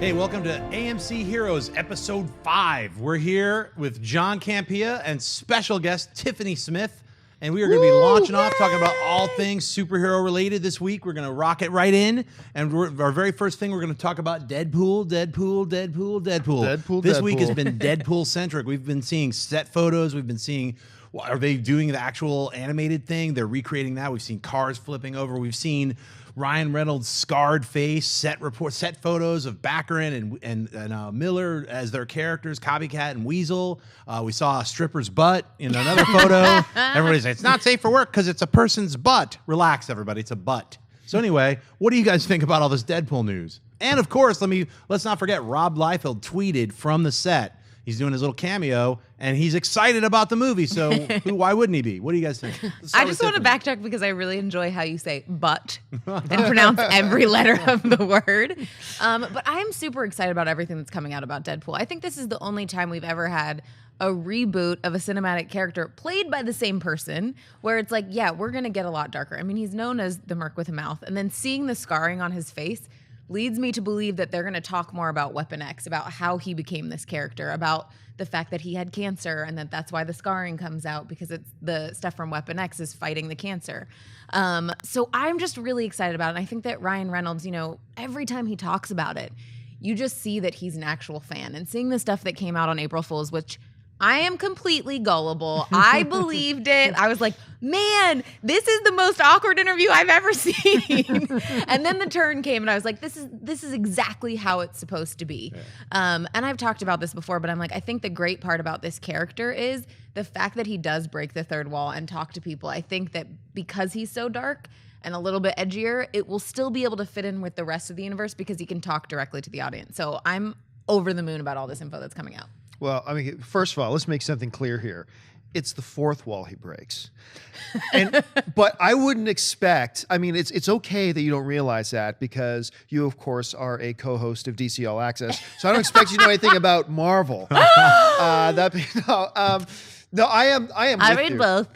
Hey, welcome to AMC Heroes, Episode 5. We're here with John Campea and special guest Tiffany Smith. And we are going to be launching off talking about all things superhero related this week. We're going to rock it right in. And our very first thing, we're going to talk about Deadpool. This week has been Deadpool-centric. We've been seeing set photos. We've been seeing, are they doing the actual animated thing? They're recreating that. We've seen cars flipping over. We've seen Ryan Reynolds' scarred face, set photos of Baccarin and Miller as their characters, Copycat and Weasel. We saw a stripper's butt in another photo. Everybody's like, it's not safe for work because it's a person's butt. Relax, everybody. It's a butt. So anyway, what do you guys think about all this Deadpool news? And of course, let's not forget Rob Liefeld tweeted from the set. He's doing his little cameo, and he's excited about the movie. So why wouldn't he be? What do you guys think? I just want to backtrack because I really enjoy how you say "but" and pronounce every letter of the word. But I'm super excited about everything that's coming out about Deadpool. I think this is the only time we've ever had a reboot of a cinematic character played by the same person where it's like, yeah, we're going to get a lot darker. I mean, he's known as the Merc with a Mouth. And then seeing the scarring on his face leads me to believe that they're going to talk more about Weapon X, about how he became this character, about the fact that he had cancer and that's why the scarring comes out because it's the stuff from Weapon X is fighting the cancer. So I'm just really excited about it. And I think that Ryan Reynolds, every time he talks about it, you just see that he's an actual fan. And seeing the stuff that came out on April Fool's, which I am completely gullible. I believed it. I was like, man, this is the most awkward interview I've ever seen. And then the turn came and I was like, this is exactly how it's supposed to be. Yeah. And I've talked about this before, but I'm like, I think the great part about this character is the fact that he does break the third wall and talk to people. I think that because he's so dark and a little bit edgier, it will still be able to fit in with the rest of the universe because he can talk directly to the audience. So I'm over the moon about all this info that's coming out. Well, I mean, first of all, let's make something clear here. It's the fourth wall he breaks. But I wouldn't expect, I mean, it's okay that you don't realize that because you, of course, are a co-host of DC All Access. So I don't expect you to know anything about Marvel. No, I am. I read both.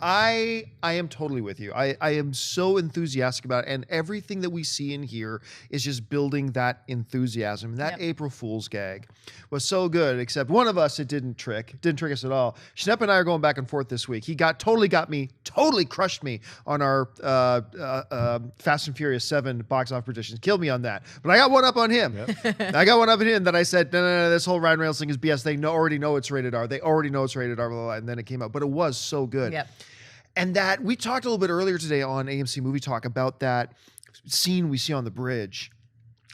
I am totally with you. I am so enthusiastic about it, and everything that we see in here is just building that enthusiasm. And that April Fool's gag was so good, except one of us it didn't trick us at all. Schnepp and I are going back and forth this week. He totally crushed me on our Fast and Furious 7 box office predictions. Killed me on that, but I got one up on him. Yep. I got one up on him that I said, no, this whole Ryan Reynolds thing is BS. They already know it's rated R. They already know it's rated R, blah, blah, blah, and then it came out. But it was so good. Yep. And that we talked a little bit earlier today on AMC Movie Talk about that scene we see on the bridge,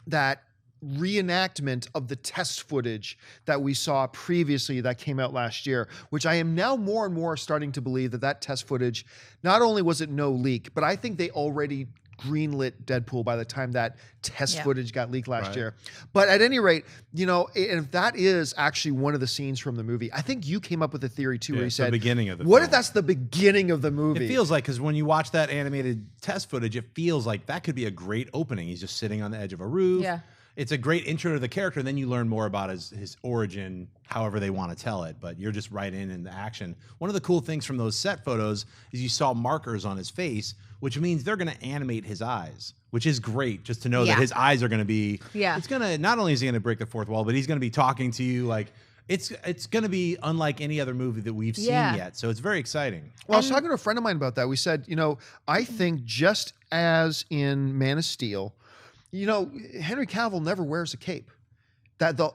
that reenactment of the test footage that we saw previously that came out last year, which I am now more and more starting to believe that test footage, not only was it no leak, but I think they already greenlit Deadpool by the time that test footage got leaked last year. But at any rate, if that is actually one of the scenes from the movie, I think you came up with a theory too, where you said, the beginning of the what film. If that's the beginning of the movie? It feels like, because when you watch that animated test footage, it feels like that could be a great opening. He's just sitting on the edge of a roof. Yeah. It's a great intro to the character, and then you learn more about his origin, however they want to tell it, but you're just right in the action. One of the cool things from those set photos is you saw markers on his face, which means they're going to animate his eyes, which is great just to know that his eyes are going to be, it's going to, not only is he going to break the fourth wall, but he's going to be talking to you like, it's going to be unlike any other movie that we've seen yet. So it's very exciting. Well, I was talking to a friend of mine about that. We said, I think just as in Man of Steel, Henry Cavill never wears a cape.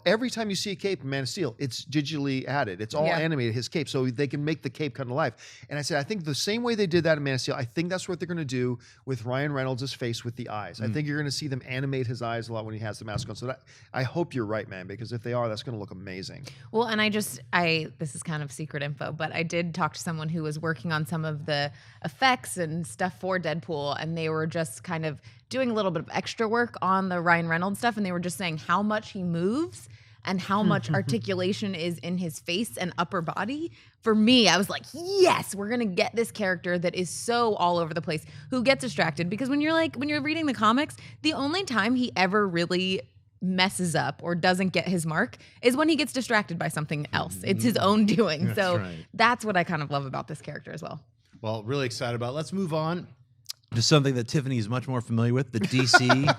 Every time you see a cape in Man of Steel, it's digitally added. It's all animated, his cape, so they can make the cape come to life. And I said, I think the same way they did that in Man of Steel, I think that's what they're going to do with Ryan Reynolds' face with the eyes. I think you're going to see them animate his eyes a lot when he has the mask on. So I hope you're right, man, because if they are, that's going to look amazing. Well, and this is kind of secret info, but I did talk to someone who was working on some of the effects and stuff for Deadpool, and they were just kind of doing a little bit of extra work on the Ryan Reynolds stuff, and they were just saying how much he moves and how much articulation is in his face and upper body. For me, I was like, yes, we're going to get this character that is so all over the place, who gets distracted. Because when you're reading the comics, the only time he ever really messes up or doesn't get his mark is when he gets distracted by something else. It's his own doing. That's what I kind of love about this character as well. Well, really excited about it. Let's move on to something that Tiffany is much more familiar with, the DC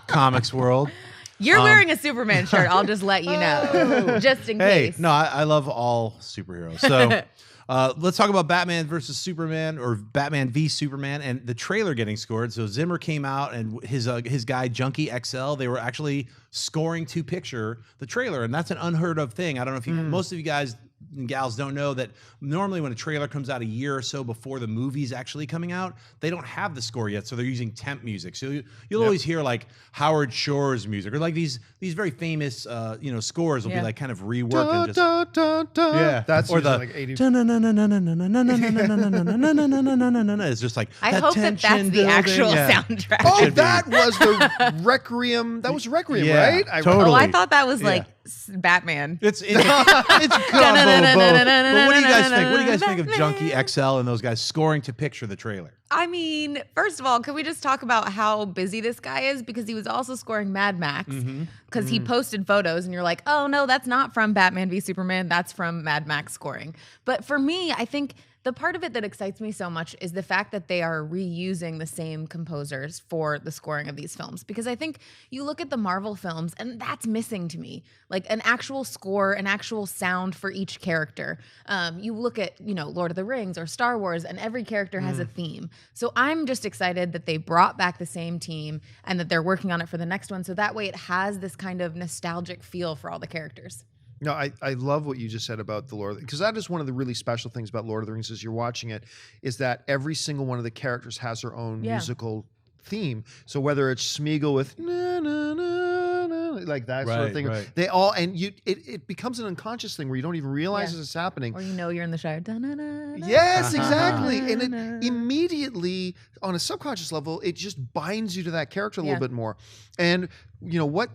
comics world. You're wearing a Superman shirt. I'll just let you know, just in Hey, case. no, I love all superheroes. So let's talk about Batman versus Superman, or Batman v Superman, and the trailer getting scored. So Zimmer came out, and his guy Junkie XL, they were actually scoring to picture the trailer, and that's an unheard of thing. I don't know if most of you guys and gals don't know that normally when a trailer comes out a year or so before the movie's actually coming out, they don't have the score yet, so they're using temp music. So you'll always hear like Howard Shore's music, or like these very famous scores will be like kind of reworked and just That's or the like 80. it's just like I hope that's the actual soundtrack. Oh, that was the Requiem. That was Requiem, right? Totally. Oh, I thought that was like Batman. It's combo both. But what do you guys think? What do you guys think of Junkie XL and those guys scoring to picture the trailer? I mean, first of all, can we just talk about how busy this guy is? Because he was also scoring Mad Max. Because he posted photos and you're like, oh, no, that's not from Batman v Superman. That's from Mad Max scoring. But for me, I think the part of it that excites me so much is the fact that they are reusing the same composers for the scoring of these films. Because I think you look at the Marvel films and that's missing to me. Like an actual score, an actual sound for each character. You look at, Lord of the Rings or Star Wars, and every character has a theme. So I'm just excited that they brought back the same team and that they're working on it for the next one. So that way it has this kind of nostalgic feel for all the characters. No, I love what you just said about the Lord of the Rings, because that is one of the really special things about Lord of the Rings as you're watching it, is that every single one of the characters has their own musical theme. So whether it's Smeagol with na na na na, like that sort of thing, they all, and it becomes an unconscious thing where you don't even realize it's happening. Or you're in the Shire. Yes, exactly. And it immediately, on a subconscious level, it just binds you to that character a little bit more. And what?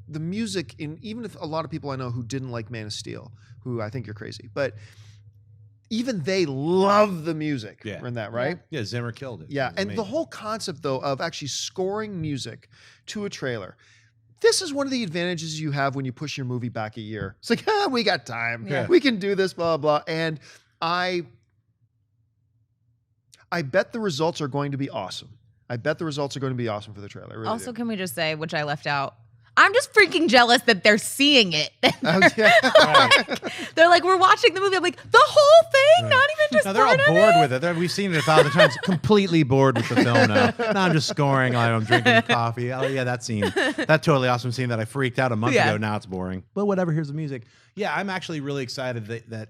The music even if a lot of people I know who didn't like Man of Steel, who I think you're crazy, but even they love the music in that, right? Yeah, Zimmer killed it. Yeah, it and the whole concept though of actually scoring music to a trailer. This is one of the advantages you have when you push your movie back a year. It's like, we got time. Yeah. We can do this, blah, blah. And I bet the results are going to be awesome. I bet the results are going to be awesome for the trailer. Really also, can we just say, which I left out, I'm just freaking jealous that they're seeing it. They're like, we're watching the movie. I'm like, the whole thing? Not even just they're all part bored of with it. We've seen it 1,000 times. Completely bored with the film now. Now I'm just scoring. I'm drinking coffee. Oh, yeah, that scene. That totally awesome scene that I freaked out a month ago. Now it's boring. But whatever, here's the music. Yeah, I'm actually really excited that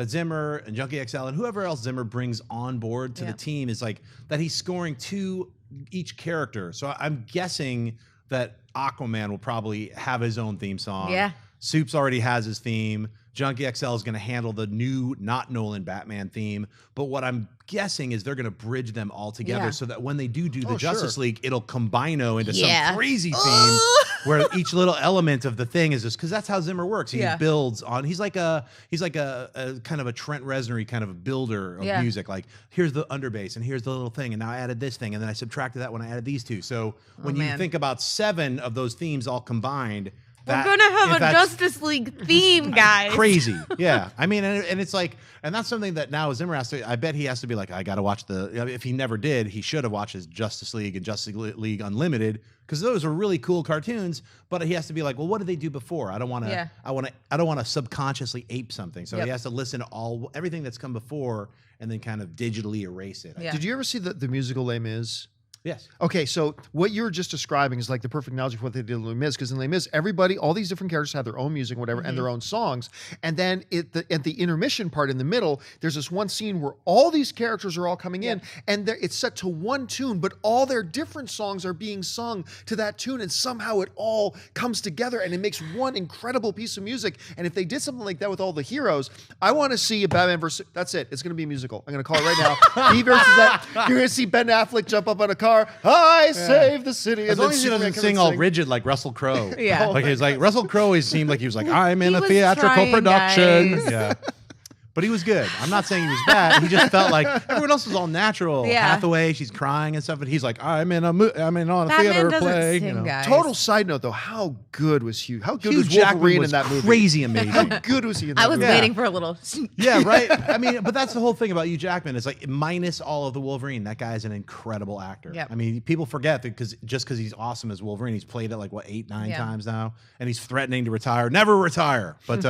Zimmer and Junkie XL and whoever else Zimmer brings on board to the team is like that he's scoring to each character. So I'm guessing that Aquaman will probably have his own theme song. Yeah. Soups already has his theme. Junkie XL is going to handle the new, not Nolan Batman theme. But what I'm guessing is they're going to bridge them all together so that when they do the Justice League, it'll combino into some crazy theme where each little element of the thing is just, because that's how Zimmer works. He builds on. He's like a kind of a Trent Reznor kind of a builder of music. Like, here's the underbass and here's the little thing, and now I added this thing, and then I subtracted that when I added these two. So when you think about 7 of those themes all combined, we're gonna have a Justice League theme, guys. Crazy, yeah. I mean, and it's like, and that's something that now Zimmer has to. I bet he has to be like, I got to watch if he never did, he should have watched his Justice League and Justice League Unlimited, because those are really cool cartoons. But he has to be like, well, what did they do before? I don't want to. I don't want to subconsciously ape something. So he has to listen to everything that's come before and then kind of digitally erase it. Did you ever see the musical Les Mis? Yes. Okay, so what you were just describing is like the perfect analogy for what they did in Les Mis, because in Les Mis, everybody, all these different characters have their own music, whatever, and their own songs. And then at the intermission part in the middle, there's this one scene where all these characters are all coming in, and it's set to one tune, but all their different songs are being sung to that tune, and somehow it all comes together, and it makes one incredible piece of music. And if they did something like that with all the heroes, I want to see a Batman versus. That's it. It's going to be a musical. I'm going to call it right now. He versus that. You're going to see Ben Affleck jump up on a car. I save the city. As long as he doesn't sing all rigid like Russell Crowe. Like he's like Russell Crowe always seemed like he was like, I'm in a theatrical production. Guys. Yeah. But he was good. I'm not saying he was bad. He just felt like everyone else was all natural. Yeah. Hathaway, she's crying and stuff, but he's like, I'm in on a Batman theater doesn't play. sing, guys. Total side note, though, how good was Hugh? How good Hugh was Jackman Wolverine was in that movie? crazy amazing. How good was he in that I was movie? waiting for a little. Yeah, right. I mean, but that's the whole thing about Hugh Jackman. It's like minus all of the Wolverine, that guy is an incredible actor. Yep. I mean, people forget that because he's awesome as Wolverine, he's played it like what 8, 9 times now, and he's threatening to retire. Never retire. But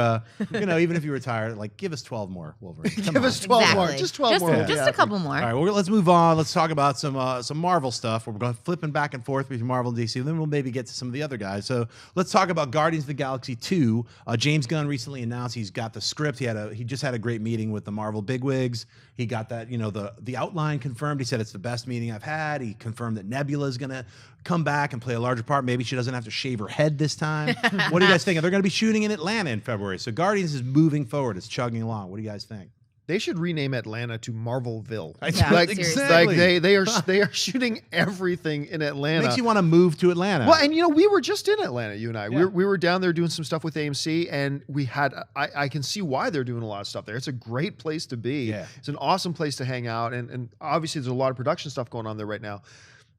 even if you retire, like give us 12 more Wolverine. Give us 12 more. Exactly. Just 12 more. Just a couple more. All right, well, let's move on. Let's talk about some Marvel stuff. We're going flipping back and forth between Marvel and DC. Then we'll maybe get to some of the other guys. So let's talk about Guardians of the Galaxy 2. James Gunn recently announced he's got the script. He just had a great meeting with the Marvel bigwigs. He got that, the outline confirmed. He said it's the best meeting I've had. He confirmed that Nebula is going to come back and play a larger part. Maybe she doesn't have to shave her head this time. What do you guys think? They're going to be shooting in Atlanta in February. So Guardians is moving forward. It's chugging along. What do you guys think? They should rename Atlanta to Marvelville. Yeah, like, seriously. they are shooting everything in Atlanta. Makes you want to move to Atlanta. Well, and we were just in Atlanta, you and I. Yeah. We were down there doing some stuff with AMC, and we had. I can see why they're doing a lot of stuff there. It's a great place to be. Yeah. It's an awesome place to hang out, and obviously there's a lot of production stuff going on there right now.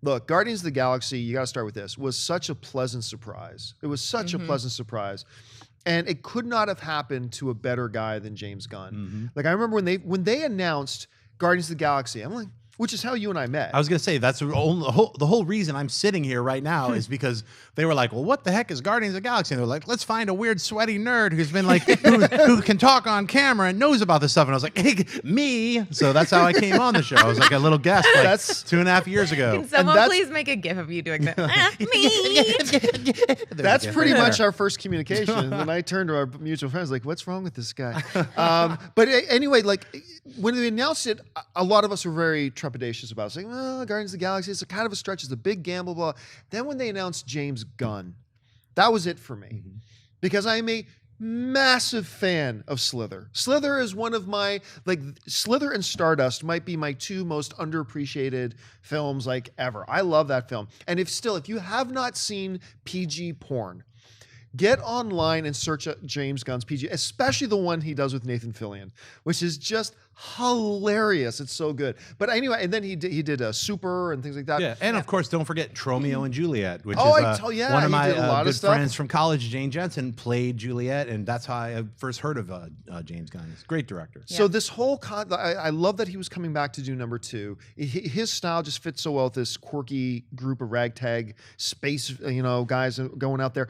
Look, Guardians of the Galaxy, you got to start with this, was such a pleasant surprise. It was such a pleasant surprise. And it could not have happened to a better guy than James Gunn. Mm-hmm. Like, I remember when they announced Guardians of the Galaxy, I'm like, which is how you and I met. I was going to say, that's the whole reason I'm sitting here right now is because they were like, well, what the heck is Guardians of the Galaxy? And they're like, let's find a weird, sweaty nerd who's been like, who can talk on camera and knows about this stuff. And I was like, hey, me. So that's how I came on the show. I was like a little guest like That's- 2.5 years ago. Can someone that's- please make a gif of you doing that? Me. That's pretty much our first communication. And then I turned to our mutual friends, like, what's wrong with this guy? But anyway, like, when they announced it, a lot of us were very trepidatious about it. Saying, well, Guardians of the Galaxy, it's a kind of a stretch, it's a big gamble, blah. Then when they announced James Gunn, that was it for me. Because I am a massive fan of Slither. Slither is one of my, Slither and Stardust might be my two most underappreciated films ever. I love that film. And if you have not seen PG porn, get online and search James Gunn's PG, especially the one he does with Nathan Fillion, which is just hilarious. It's so good. But anyway, and then he did a Super and things like that. Yeah, and of course, don't forget Tromeo and Juliet, which Oh, is he one of my did a lot of good stuff. friends from college. Jane Jensen played Juliet, and that's how I first heard of James Gunn. He's a great director. So this whole I love that he was coming back to do number 2. His style just fits so well with this quirky group of ragtag space, guys going out there.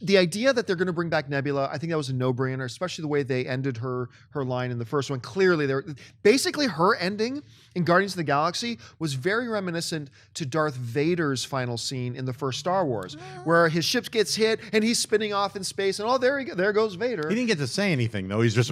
The idea that they're going to bring back Nebula, I think that was a no-brainer, especially the way they ended her line in the first one. Clearly, basically her ending in Guardians of the Galaxy was very reminiscent to Darth Vader's final scene in the first Star Wars, where his ship gets hit and he's spinning off in space, and there goes Vader. He didn't get to say anything though. He's just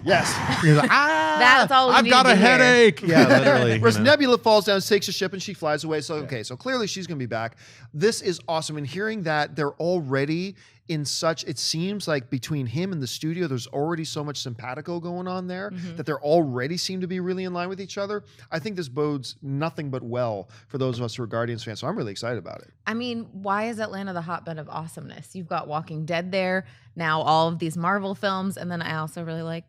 Yes. he's like, That's all we I've got needed a to hear. headache. Yeah, literally. Whereas Nebula falls down, takes a ship, and she flies away. So, okay, so clearly she's going to be back. This is awesome. And hearing that they're already in such, it seems like between him and the studio, there's already so much simpatico going on there that they're already seem to be really in line with each other. I think this bodes nothing but well for those of us who are Guardians fans. So I'm really excited about it. I mean, why is Atlanta the hotbed of awesomeness? You've got Walking Dead there, now all of these Marvel films, and then I also really like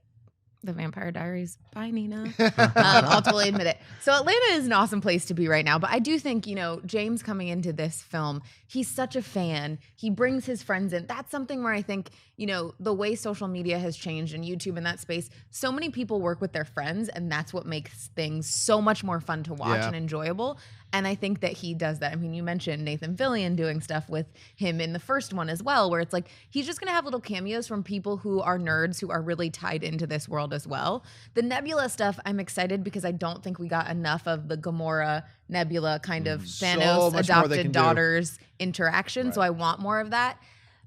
The Vampire Diaries. Bye, Nina. I'll totally admit it. So Atlanta is an awesome place to be right now. But I do think, James coming into this film, he's such a fan. He brings his friends in. That's something where I think, the way social media has changed and YouTube in that space, so many people work with their friends, and that's what makes things so much more fun to watch and enjoyable. And I think that he does that. I mean, you mentioned Nathan Fillion doing stuff with him in the first one as well, where it's like he's just going to have little cameos from people who are nerds who are really tied into this world as well. The Nebula stuff, I'm excited because I don't think we got enough of the Gamora Nebula kind of Thanos much more they adopted can do. daughters interaction. So I want more of that.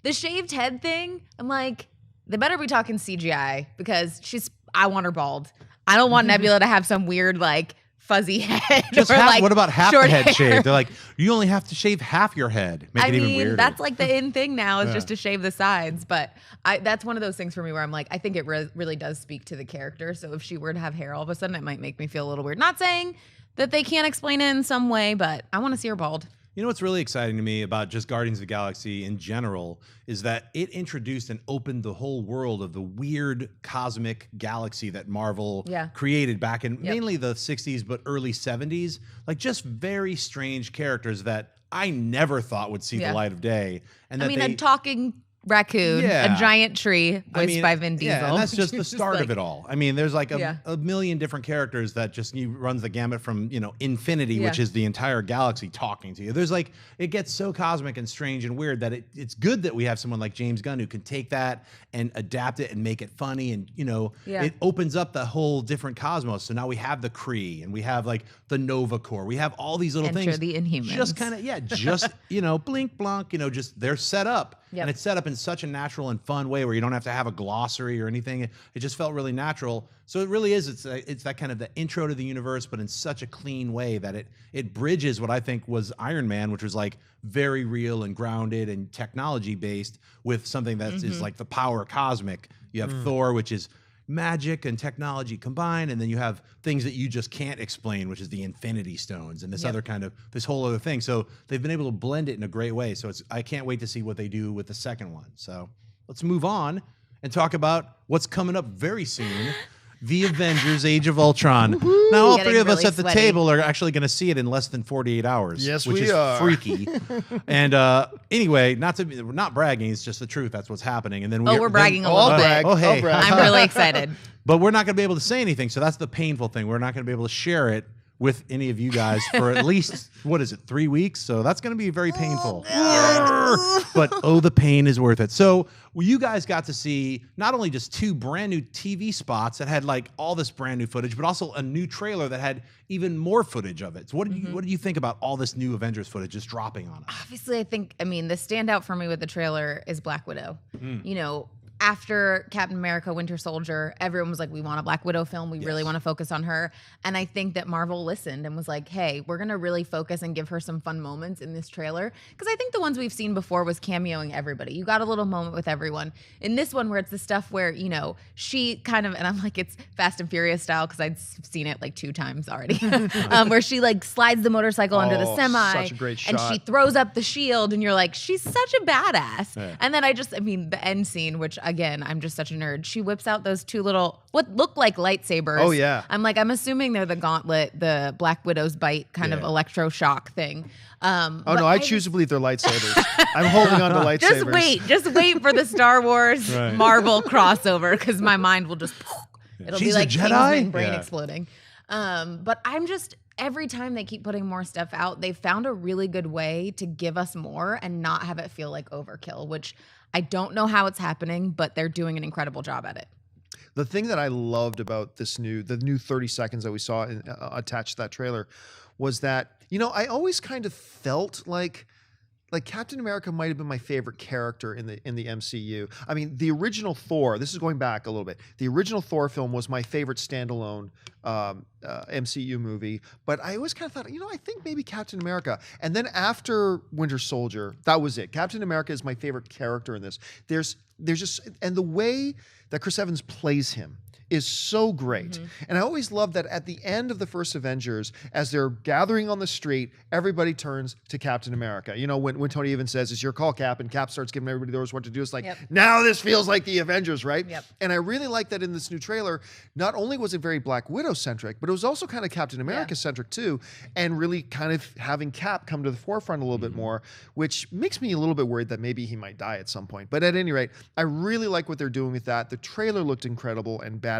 The shaved head thing, I'm like, they better be talking CGI because I want her bald. I don't want Nebula to have some weird fuzzy head. Just or what about half the short head hair. shaved? They're like, you only have to shave half your head. Make it even weirder. That's the in thing now is just to shave the sides. But that's one of those things for me where I'm like, I think it really does speak to the character. So if she were to have hair all of a sudden, it might make me feel a little weird. Not saying that they can't explain it in some way, but I want to see her bald. You know what's really exciting to me about just Guardians of the Galaxy in general is that it introduced and opened the whole world of the weird cosmic galaxy that Marvel created back in mainly the 60s but early 70s. Like just very strange characters that I never thought would see the light of day. And that a talking raccoon, a giant tree voiced by Vin Diesel. Yeah, and that's just the start of it all. I mean, there's like a million different characters that just runs the gamut from, infinity, which is the entire galaxy talking to you. There's like, it gets so cosmic and strange and weird that it's good that we have someone like James Gunn who can take that and adapt it and make it funny. And, it opens up the whole different cosmos. So now we have the Kree and we have like the Nova Corps. We have all these little things. The Inhumans. Just kind of, blink, blunk, just they're set up. And it's set up in such a natural and fun way where you don't have to have a glossary or anything. It just felt really natural. So it really is. It's that kind of the intro to the universe, but in such a clean way that it bridges what I think was Iron Man, which was like very real and grounded and technology based, with something that is like the power cosmic. You have Thor, which is magic and technology combined, and then you have things that you just can't explain, which is the Infinity Stones and this other kind of this whole other thing. So they've been able to blend it in a great way. So I can't wait to see what they do with the second one. So let's move on and talk about what's coming up very soon. The Avengers: Age of Ultron. Woo-hoo! Now, all three of us at the table are actually going to see it in less than 48 hours. Yes, which we is are. Freaky. And anyway, we're not bragging. It's just the truth. That's what's happening. And then we're bragging a little bit. Oh, hey. I'm really excited. But we're not going to be able to say anything. So that's the painful thing. We're not going to be able to share it with any of you guys for at least, 3 weeks? So that's going to be very painful. But the pain is worth it. So you guys got to see not only just 2 brand new TV spots that had like all this brand new footage, but also a new trailer that had even more footage of it. So what did you think about all this new Avengers footage just dropping on us? Obviously, the standout for me with the trailer is Black Widow. After Captain America, Winter Soldier, everyone was like, we want a Black Widow film. We really want to focus on her. And I think that Marvel listened and was like, hey, we're going to really focus and give her some fun moments in this trailer. Because I think the ones we've seen before was cameoing everybody. You got a little moment with everyone. In this one, where it's the stuff where, she kind of, and I'm like, it's Fast and Furious style because I'd seen it like 2 times already, where she like slides the motorcycle under the semi. Such a great shot. And she throws up the shield and you're like, she's such a badass. Yeah. And then the end scene, which again, I'm just such a nerd. She whips out those 2 little, what look like lightsabers. Oh, yeah. I'm assuming they're the gauntlet, the Black Widow's bite kind of electroshock thing. I choose to believe they're lightsabers. I'm holding on to lightsabers. Just wait for the Star Wars Marvel crossover, because my mind will just, it'll She's be like a Jedi? Kingsman brain exploding. But every time they keep putting more stuff out, they've found a really good way to give us more and not have it feel like overkill, which I don't know how it's happening, but they're doing an incredible job at it. The thing that I loved about the new 30 seconds that we saw attached to that trailer was that, I always kind of felt like Captain America might have been my favorite character in the MCU. I mean, the original Thor, this is going back a little bit. The original Thor film was my favorite standalone MCU movie, but I always kind of thought, I think maybe Captain America. And then after Winter Soldier, that was it. Captain America is my favorite character in this. There's just, and the way that Chris Evans plays him is so great. And I always love that at the end of the first Avengers, as they're gathering on the street, everybody turns to Captain America. When Tony even says, it's your call, Cap, and Cap starts giving everybody the orders what to do. It's like, now this feels like the Avengers, right? Yep. And I really like that in this new trailer, not only was it very Black Widow-centric, but it was also kind of Captain America-centric too, and really kind of having Cap come to the forefront a little bit more, which makes me a little bit worried that maybe he might die at some point. But at any rate, I really like what they're doing with that. The trailer looked incredible and badass.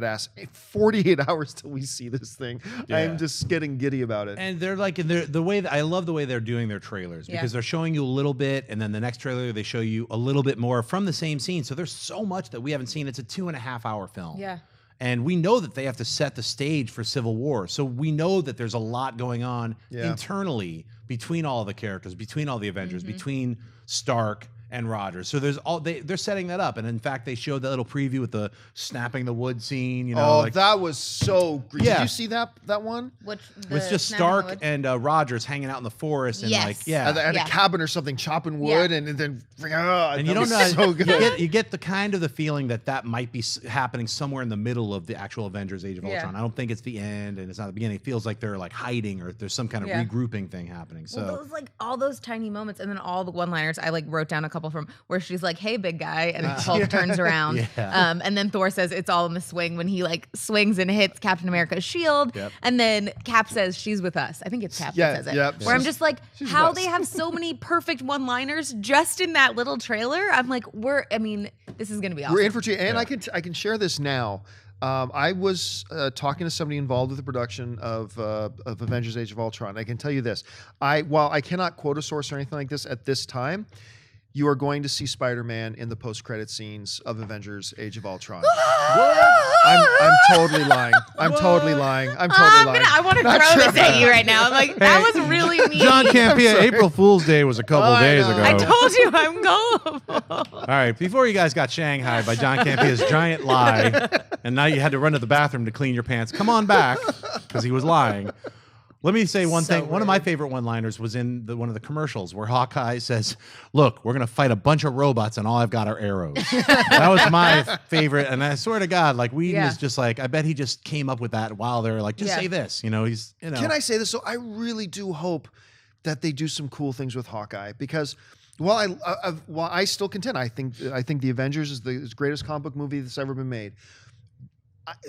48 hours till we see this thing. I'm just getting giddy about it. And they're like, I love the way they're doing their trailers, because they're showing you a little bit, and then the next trailer they show you a little bit more from the same scene. So there's so much that we haven't seen. It's a 2.5-hour film. Yeah. And we know that they have to set the stage for Civil War. So we know that there's a lot going on internally between all the characters, between all the Avengers, between Stark and Rogers. So there's they're setting that up, and in fact, they showed that little preview with the snapping the wood scene. You know, Oh, that was so great. Yeah. Did you see that one? Which with just Stark and Rogers hanging out in the forest, and At a cabin or something, chopping wood, and then and you don't know. So good. You get the kind of the feeling that might be happening somewhere in the middle of the actual Avengers: Age of Ultron. I don't think it's the end, and it's not the beginning. It feels like they're like hiding, or there's some kind of regrouping thing happening. So those all those tiny moments, and then all the one-liners. I wrote down a couple from where she's like, "Hey, big guy," and then Hulk turns around, and then Thor says, "It's all in the swing." When he swings and hits Captain America's shield, and then Cap says, "She's with us." I think it's Cap that says it. Where I'm just like, how they have so many perfect one-liners just in that little trailer. I'm like, this is gonna be awesome. We're in for two, and I can share this now. I was talking to somebody involved with the production of Avengers: Age of Ultron. I can tell you this: while I cannot quote a source or anything like this at this time, you are going to see Spider-Man in the post-credit scenes of Avengers: Age of Ultron. I'm totally lying. I'm totally lying. I want to throw this at you right now. I'm like, that was really mean. John Campea, April Fool's Day was a couple days ago. I told you I'm gullible. All right, before you guys got shanghaied by John Campea's giant lie, and now you had to run to the bathroom to clean your pants, come on back, because he was lying. Let me say one thing. One of my favorite one-liners was in one of the commercials where Hawkeye says, "Look, we're going to fight a bunch of robots and all I've got are arrows." That was my favorite. And I swear to God, Whedon is just I bet he just came up with that while they're just say this. Can I say this? So I really do hope that they do some cool things with Hawkeye, because while I still contend, I think the Avengers is the greatest comic book movie that's ever been made.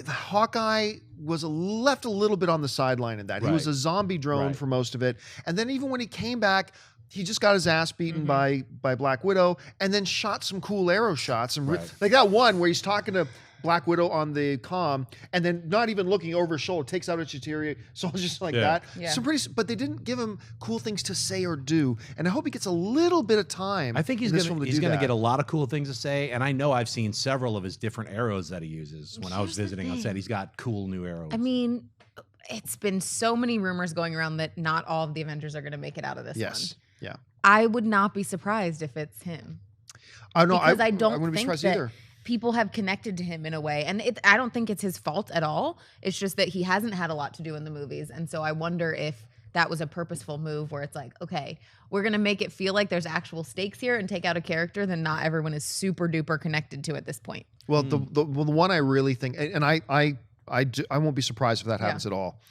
Hawkeye was left a little bit on the sideline in that. He was a zombie drone for most of it. And then even when he came back, he just got his ass beaten by Black Widow, and then shot some cool arrow shots. And like that one where he's talking to Black Widow on the comm, and then not even looking over his shoulder, takes out a Chitauri, soldiers just like that. Yeah. So but they didn't give him cool things to say or do, and I hope he gets a little bit of time. I think he's going to get a lot of cool things to say, and I know I've seen several of his different arrows that he uses. When I was visiting on set, he's got cool new arrows. I mean, it's been so many rumors going around that not all of the Avengers are going to make it out of this one. Yeah. I would not be surprised if it's him. I know. Because I don't wouldn't be think surprised that either. People have connected to him in a way, and I don't think it's his fault at all. It's just that he hasn't had a lot to do in the movies, and so I wonder if that was a purposeful move where it's like, okay, we're going to make it feel like there's actual stakes here and take out a character that not everyone is super duper connected to at this point. Well, the one I really think, and I won't be surprised if that happens at all.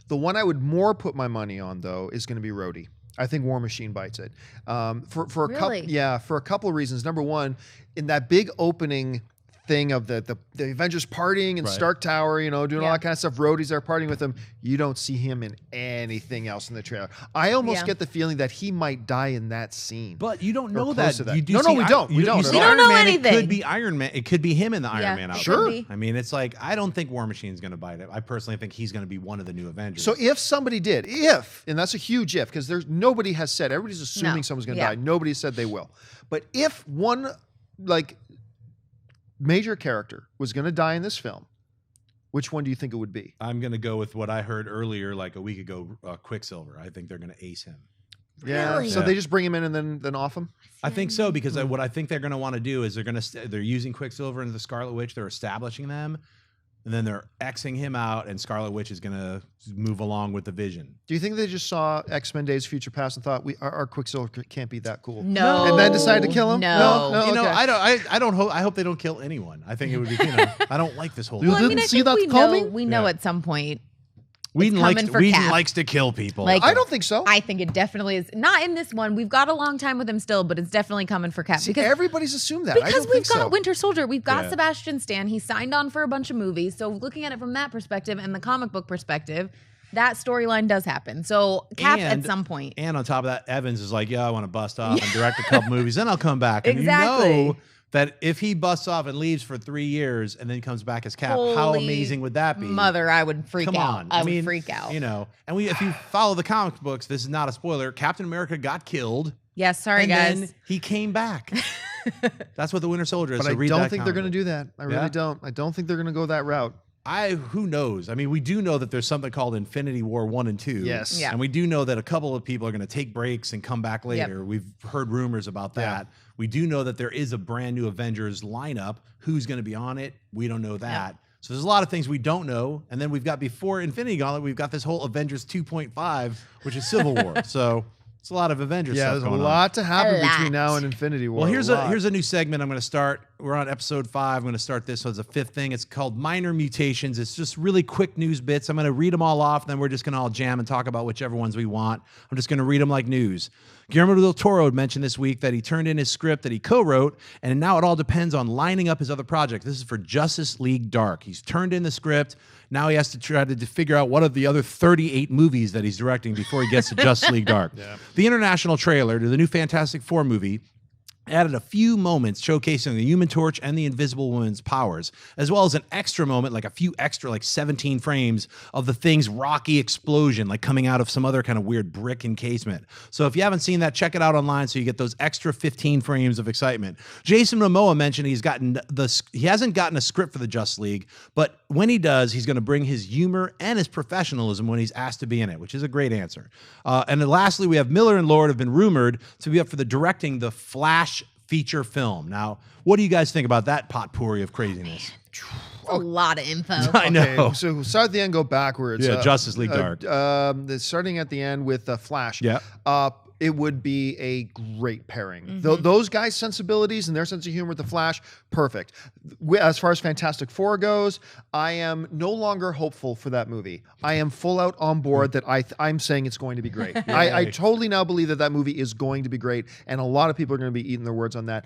The one I would more put my money on, though, is going to be Rhodey. I think War Machine bites it. For a couple of reasons. Number one, in that big opening thing of the Avengers partying in Stark Tower, doing all that kind of stuff. Rhodey's there partying with him. You don't see him in anything else in the trailer. I almost get the feeling that he might die in that scene. But you don't know that. We don't. We don't. We don't know anything. It could be Iron Man. It could be him in the Iron Man outfit. Sure. I mean, it's like, I don't think War Machine's going to bite it. I personally think he's going to be one of the new Avengers. So if somebody did, and that's a huge if, because nobody has said, everybody's assuming someone's going to die. Nobody said they will. But if one, major character was going to die in this film, which one do you think it would be? I'm going to go with what I heard earlier, a week ago, Quicksilver. I think they're going to ace him. Yeah. Really? So they just bring him in and then off him? I think so, because what I think they're going to want to do is they're using Quicksilver and the Scarlet Witch. They're establishing them, and then they're Xing him out, and Scarlet Witch is going to move along with the Vision. Do you think they just saw X-Men Days of Future Past and thought our Quicksilver can't be that cool? No. And then decided to kill him? No. Okay. I don't hope. I hope they don't kill anyone. I think it would be. I don't like this whole. You didn't see that coming? We know at some point. Whedon likes to kill people. I don't think so. I think it definitely is. Not in this one. We've got a long time with him still, but it's definitely coming for Cap. Because everybody's assumed that. Because we've got Winter Soldier. We've got Sebastian Stan. He signed on for a bunch of movies. So looking at it from that perspective and the comic book perspective, that storyline does happen. So Cap at some point. And on top of that, Evans is like, I want to bust off and direct a couple movies, then I'll come back. And exactly. You know that if he busts off and leaves for 3 years and then comes back as Cap, how amazing would that be? Mother, I would freak out. I would freak out. And if you follow the comic books, this is not a spoiler. Captain America got killed. Yes, sorry guys. Then he came back. That's what the Winter Soldier is. But so I read don't that think they're going to do that. I really don't. I don't think they're going to go that route. who knows? I mean, we do know that there's something called Infinity War 1 and 2. Yes. Yeah. And we do know that a couple of people are going to take breaks and come back later. Yep. We've heard rumors about that. We do know that there is a brand new Avengers lineup. Who's going to be on it? We don't know that. Yep. So there's a lot of things we don't know. And then we've got, before Infinity Gauntlet, we've got this whole Avengers 2.5, which is Civil War. So it's a lot of Avengers stuff there's a going on. lot to happen A lot. between now and Infinity War. Well, here's lot. a new segment I'm going to start. We're on episode 5. I'm going to start this. So it's a 5th thing. It's called Minor Mutations. It's just really quick news bits. I'm going to read them all off, and then we're just going to all jam and talk about whichever ones we want. I'm just going to read them like news. Guillermo del Toro had mentioned this week that he turned in his script that he co-wrote, and now it all depends on lining up his other project. This is for Justice League Dark. He's turned in the script. Now he has to try to figure out what are the other 38 movies that he's directing before he gets to Justice League Dark. The international trailer to the new Fantastic Four movie added a few moments showcasing the Human Torch and the Invisible Woman's powers, as well as an extra moment, like a few extra, like 17 frames of the Thing's rocky explosion, like coming out of some other kind of weird brick encasement. So if you haven't seen that, check it out online so you get those extra 15 frames of excitement. Jason Momoa mentioned he hasn't gotten a script for the Justice League, but when he does, he's going to bring his humor and his professionalism when he's asked to be in it, which is a great answer. And then lastly, we have Miller and Lord have been rumored to be up for directing the Flash feature film. Now, what do you guys think about that potpourri of craziness? A lot of info. I know. Okay, so start at the end, go backwards. Yeah, Justice League Dark. Starting at the end with Flash. Yeah. It would be a great pairing. Those guys' sensibilities and their sense of humor with the Flash, perfect. As far as Fantastic Four goes, I am no longer hopeful for that movie. I am full out on board that I'm saying it's going to be great. I totally now believe that movie is going to be great, and a lot of people are going to be eating their words on that.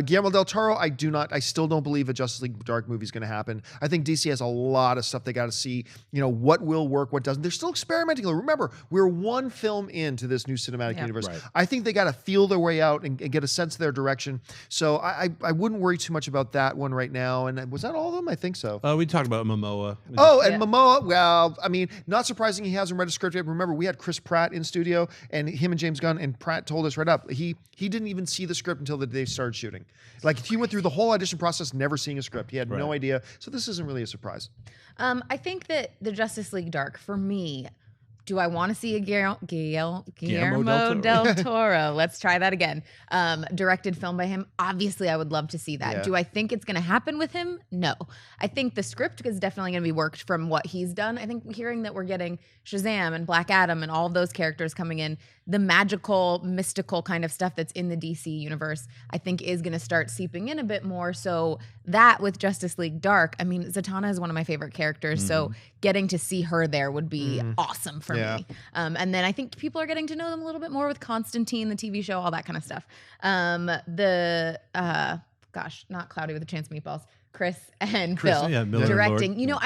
Guillermo del Toro, I still don't believe a Justice League Dark movie is going to happen. I think DC has a lot of stuff they got to see, what will work, what doesn't. They're still experimenting. Remember, we're one film into this new cinematic universe. Right. I think they got to feel their way out and get a sense of their direction. So I wouldn't worry too much about that one right now. And was that all of them? I think so. We talked about Momoa. Momoa, well, I mean, not surprising he hasn't read a script yet. Remember, we had Chris Pratt in studio, and him and James Gunn, and Pratt told us right up, he didn't even see the script until the day they started shooting. Like, he went through the whole audition process never seeing a script. He had no idea. So this isn't really a surprise. I think that the Justice League Dark, for me, do I want to see a Guillermo del Toro? Let's try that again. Directed film by him. Obviously, I would love to see that. Yeah. Do I think it's going to happen with him? No. I think the script is definitely going to be worked from what he's done. I think hearing that we're getting Shazam and Black Adam and all of those characters coming in, the magical, mystical kind of stuff that's in the DC universe, I think is going to start seeping in a bit more. So that with Justice League Dark, I mean, Zatanna is one of my favorite characters. So getting to see her there would be awesome for me. And then I think people are getting to know them a little bit more with Constantine, the TV show, all that kind of stuff. Not Cloudy with a Chance of Meatballs, Chris and Phil Miller directing. and Lord.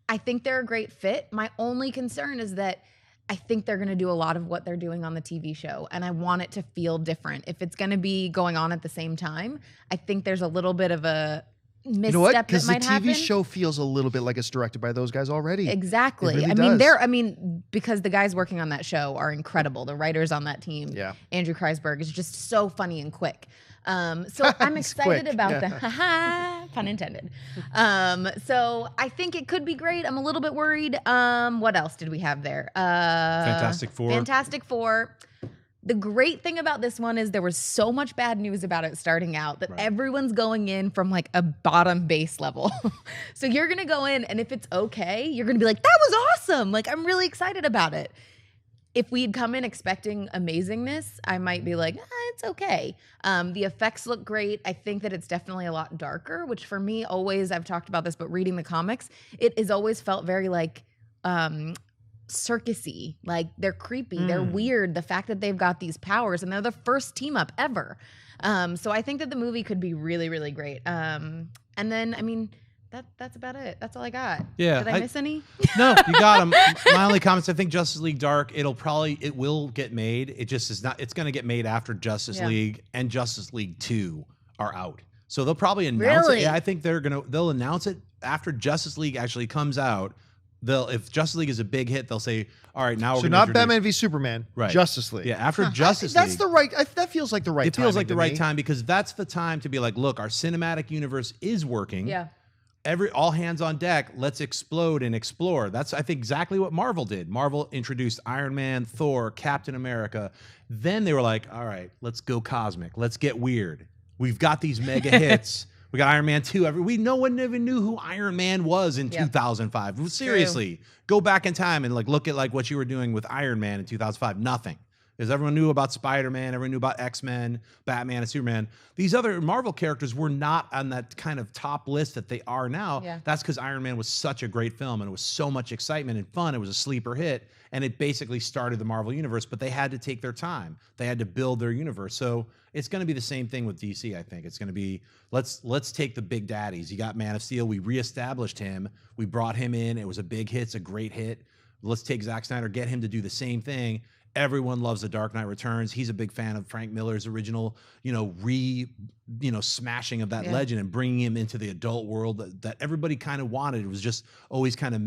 I think they're a great fit. My only concern is that I think they're going to do a lot of what they're doing on the TV show, and I want it to feel different. If it's going to be going on at the same time, I think there's a little bit of a misstep that Because might the happen. TV show feels a little bit like it's directed by those guys already. Exactly. It really does. Because the guys working on that show are incredible. The writers on that team, Andrew Kreisberg, is just so funny and quick. So I'm excited quick. about that. Pun intended. So I think it could be great. I'm a little bit worried. What else did we have there? Fantastic Four. Fantastic Four. The great thing about this one is there was so much bad news about it starting out that everyone's going in from like a bottom base level. So you're going to go in, and if it's okay, you're going to be like, that was awesome. Like, I'm really excited about it. If we'd come in expecting amazingness, I might be like, it's okay. The effects look great. I think that it's definitely a lot darker, which for me always, I've talked about this, but reading the comics, it has always felt very like circusy. Like, they're creepy, they're weird. The fact that they've got these powers, and they're the first team up ever. So I think that the movie could be really, really great. And then, I mean, that's about it. That's all I got. Yeah. Did I miss any? No, you got them. My only comments, I think Justice League Dark, it will get made. It just is not, it's going to get made after Justice League and Justice League 2 are out. So they'll probably announce it. Yeah, I think they'll announce it after Justice League actually comes out. If Justice League is a big hit, they'll say, all right, now we're going to not Batman v Superman, Justice League. Yeah, after Justice League. That's the right, that feels like the right time. It feels like the right time because that's the time to be like, look, our cinematic universe is working. Yeah. all hands on deck, let's explode and explore. That's, I think, exactly what Marvel did. Marvel introduced Iron Man, Thor, Captain America. Then they were like, all right, let's go cosmic. Let's get weird. We've got these mega hits. We got Iron Man 2. No one even knew who Iron Man was in 2005. Seriously, go back in time and like look at like what you were doing with Iron Man in 2005. Nothing. Because everyone knew about Spider-Man, everyone knew about X-Men, Batman, and Superman. These other Marvel characters were not on that kind of top list that they are now. Yeah. That's because Iron Man was such a great film, and it was so much excitement and fun. It was a sleeper hit, and it basically started the Marvel universe, but they had to take their time. They had to build their universe. So it's going to be the same thing with DC, I think. It's going to be, let's take the big daddies. You got Man of Steel. We reestablished him. We brought him in. It was a big hit. It's a great hit. Let's take Zack Snyder, get him to do the same thing. Everyone loves The Dark Knight Returns. He's a big fan of Frank Miller's original, smashing of that legend and bringing him into the adult world that everybody kind of wanted. It was just always kind of,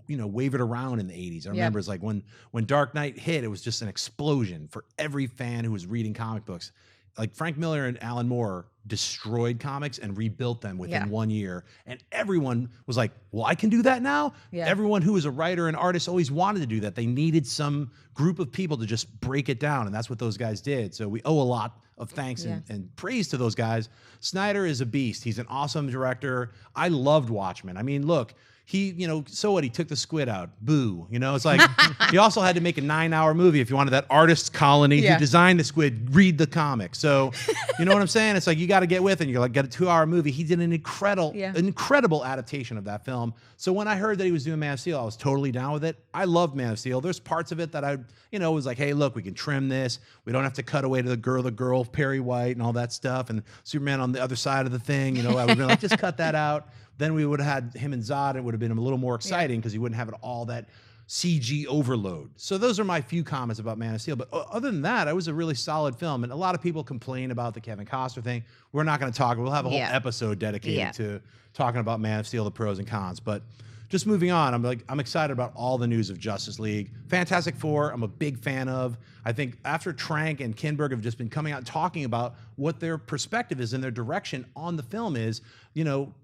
wavered around in the 80s. I remember it's like when Dark Knight hit, it was just an explosion for every fan who was reading comic books. Like Frank Miller and Alan Moore destroyed comics and rebuilt them within 1 year. And everyone was like, well, I can do that now? Yeah. Everyone who was a writer and artist always wanted to do that. They needed some group of people to just break it down. And that's what those guys did. So we owe a lot of thanks and praise to those guys. Snyder is a beast. He's an awesome director. I loved Watchmen. I mean, look, he, so what? He took the squid out. Boo. It's like, he also had to make a 9-hour movie if you wanted that artist colony who designed the squid, read the comic. So, you know what I'm saying? It's like, you got to get with it. You're like, get a 2-hour movie. He did an incredible adaptation of that film. So when I heard that he was doing Man of Steel, I was totally down with it. I loved Man of Steel. There's parts of it that I, was like, hey, look, we can trim this. We don't have to cut away to the girl, Perry White and all that stuff. And Superman on the other side of the thing, I would have been like, just cut that out. Then we would have had him and Zod. It would have been a little more exciting because he wouldn't have all that CG overload. So those are my few comments about Man of Steel. But other than that, it was a really solid film. And a lot of people complain about the Kevin Costner thing. We're not going to talk. We'll have a whole episode dedicated to talking about Man of Steel, the pros and cons. But just moving on, I'm excited about all the news of Justice League. Fantastic Four, I'm a big fan of. I think after Trank and Kinberg have just been coming out and talking about what their perspective is and their direction on the film is,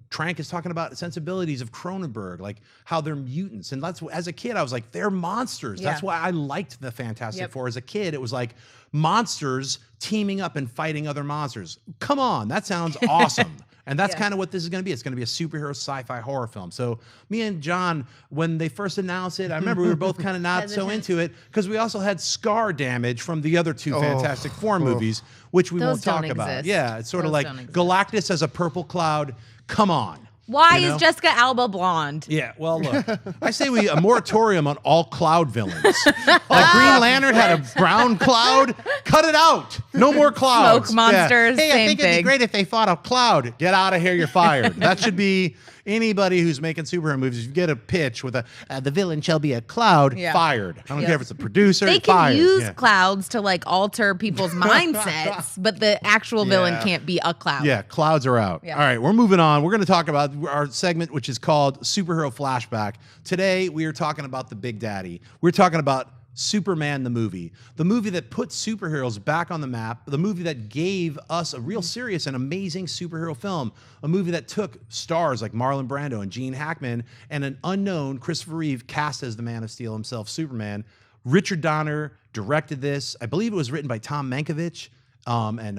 Trank is talking about sensibilities of Cronenberg, like how they're mutants. And that's, as a kid, I was like, they're monsters. Yeah. That's why I liked the Fantastic Four. As a kid, it was like monsters teaming up and fighting other monsters. Come on, that sounds awesome. And that's kind of what this is going to be. It's going to be a superhero sci-fi horror film. So me and John, when they first announced it, I remember we were both kind of not so into it because we also had scar damage from the other two Fantastic Four movies, which we won't talk about. Yeah, it's sort of like Galactus as a purple cloud. Come on. Why is Jessica Alba blonde? Yeah, well, look, I say a moratorium on all cloud villains. Like Green Lantern had a brown cloud. Cut it out. No more clouds. Smoke monsters, Hey, same I think thing. it'd be great if they fought a cloud. Get out of here, you're fired. That should be anybody who's making superhero movies. If you get a pitch with the villain shall be a cloud, fired. I don't care if it's a producer, They can fired. use clouds to like alter people's mindsets, but the actual villain can't be a cloud. Yeah, clouds are out. Yeah. All right, we're moving on. We're going to talk about our segment, which is called Superhero Flashback. Today, we are talking about the Big Daddy. We're talking about Superman the movie that put superheroes back on the map, the movie that gave us a real serious and amazing superhero film, a movie that took stars like Marlon Brando and Gene Hackman and an unknown Christopher Reeve cast as the Man of Steel himself, Superman. Richard Donner directed this. I believe it was written by Tom Mankiewicz and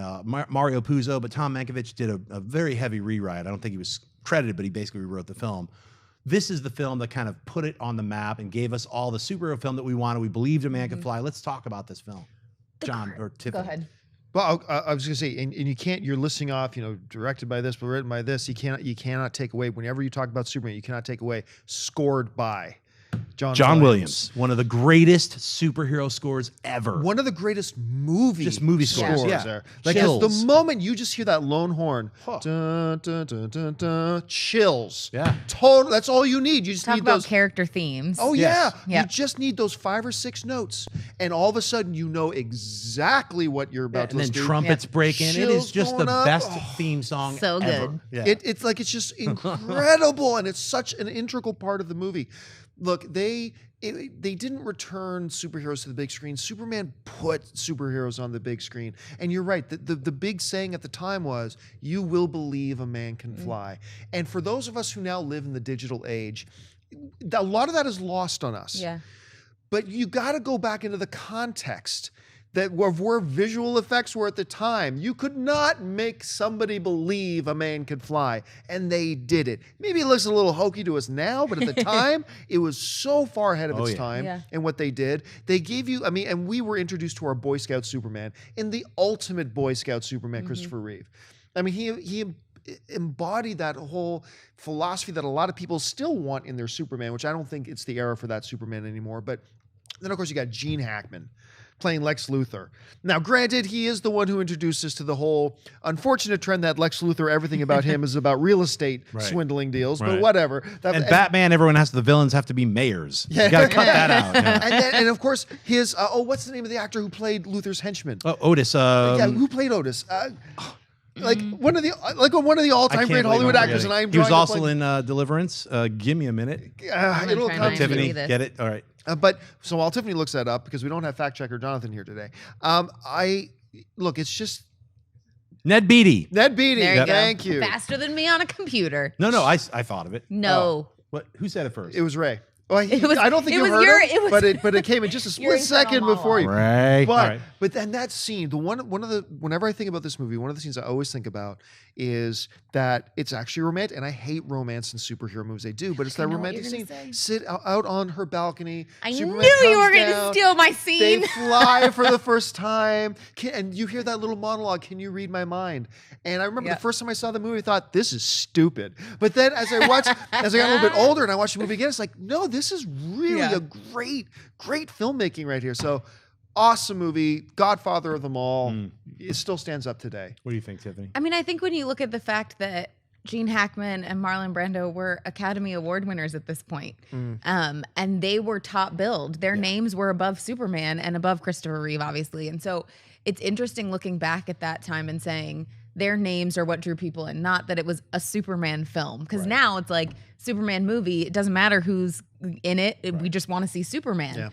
Mario Puzo, but Tom Mankiewicz did a very heavy rewrite. I don't think he was credited, but he basically rewrote the film. This is the film that kind of put it on the map and gave us all the superhero film that we wanted. We believed a man could fly. Let's talk about this film. John or Tiffany. Go ahead. Well, I was going to say, and you can't, you're listing off, directed by this, but written by this. You cannot take away, whenever you talk about Superman, you cannot take away scored by John Williams. One of the greatest superhero scores ever. One of the greatest movie scores. Yeah. Like the moment you just hear that lone horn, dun, dun, dun, dun, dun, chills. Yeah. Total. That's all you need. You just Talk need about those character themes. Oh Yes. yeah. You just need those 5 or 6 notes, and all of a sudden you know exactly what you're about to listen to. And then trumpets break in. It is just the best theme song So ever. good. Yeah. It's just incredible, and it's such an integral part of the movie. Look, they didn't return superheroes to the big screen. Superman put superheroes on the big screen. And you're right. The big saying at the time was, "You will believe a man can fly." And for those of us who now live in the digital age, a lot of that is lost on us. Yeah. But you got to go back into the context that where visual effects were at the time. You could not make somebody believe a man could fly, and they did it. Maybe it looks a little hokey to us now, but at the time, it was so far ahead of its time in what they did. They gave you, and we were introduced to our Boy Scout Superman in the ultimate Boy Scout Superman, Christopher Reeve. I mean, he embodied that whole philosophy that a lot of people still want in their Superman, which I don't think it's the era for that Superman anymore. But then, of course, you got Gene Hackman playing Lex Luthor. Now, granted, he is the one who introduced us to the whole unfortunate trend that Lex Luthor, everything about him is about real estate swindling deals, but whatever. And Batman, the villains have to be mayors. You got to cut that out. Yeah. And of course, his, what's the name of the actor who played Luthor's henchman? Oh, Otis. Who played Otis? One of the all-time great Hollywood actors, and he was also in Deliverance. Give me a minute. It'll come. Tiffany, get it? All right. But so while Tiffany looks that up, because we don't have fact checker Jonathan here today, it's just Ned Beatty. Ned Beatty. There you go. Thank you. Faster than me on a computer. No, I thought of it. No. What? Who said it first? It was Ray. Well, I don't think you heard him, but it came in just a split second before you. Right. But then that scene, whenever I think about this movie, one of the scenes I always think about is that it's actually romantic. And I hate romance in superhero movies. They do, but it's that romantic scene. Sit out on her balcony. I knew you were going to steal my scene. They fly for the first time, and you hear that little monologue. Can you read my mind? And I remember the first time I saw the movie, I thought, this is stupid. But then as I got a little bit older and I watched the movie again, it's like, no, this is really a great filmmaking right here. So awesome movie, Godfather of them all. It still stands up today. What do you think, Tiffany? I mean, I think when you look at the fact that Gene Hackman and Marlon Brando were Academy Award winners at this point, and they were top billed. Their names were above Superman and above Christopher Reeve, obviously. And so it's interesting looking back at that time and saying their names are what drew people in, not that it was a Superman film. Because now it's like Superman movie, it doesn't matter who's in it. We just want to see Superman. Yeah.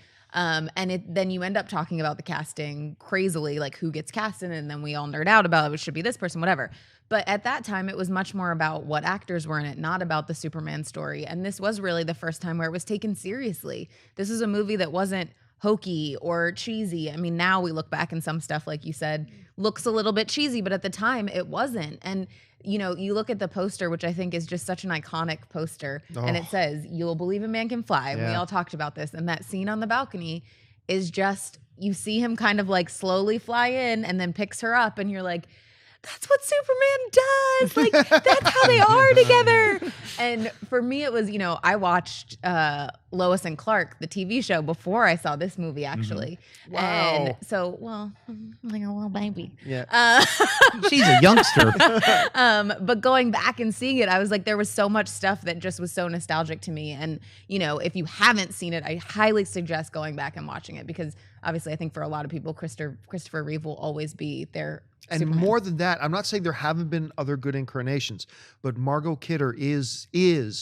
And then you end up talking about the casting crazily, like who gets cast in it, and then we all nerd out about it should be this person, whatever. But at that time, it was much more about what actors were in it, not about the Superman story. And this was really the first time where it was taken seriously. This is a movie that wasn't hokey or cheesy. I mean, now we look back and some stuff, like you said, looks a little bit cheesy, but at the time it wasn't. And you look at the poster, which I think is just such an iconic poster, and it says, "You'll believe a man can fly." We all talked about this. And that scene on the balcony is just, you see him kind of like slowly fly in and then picks her up, and you're like, that's what Superman does. Like, that's how they are together. And for me, it was, I watched Lois and Clark, the TV show, before I saw this movie, actually. Wow. And so, I'm like a little baby. Yeah. She's a youngster. But going back and seeing it, I was like, there was so much stuff that just was so nostalgic to me. And, if you haven't seen it, I highly suggest going back and watching it, because obviously I think for a lot of people, Christopher Reeve will always be their And Superman. more than that, I'm not saying there haven't been other good incarnations, but Margot Kidder is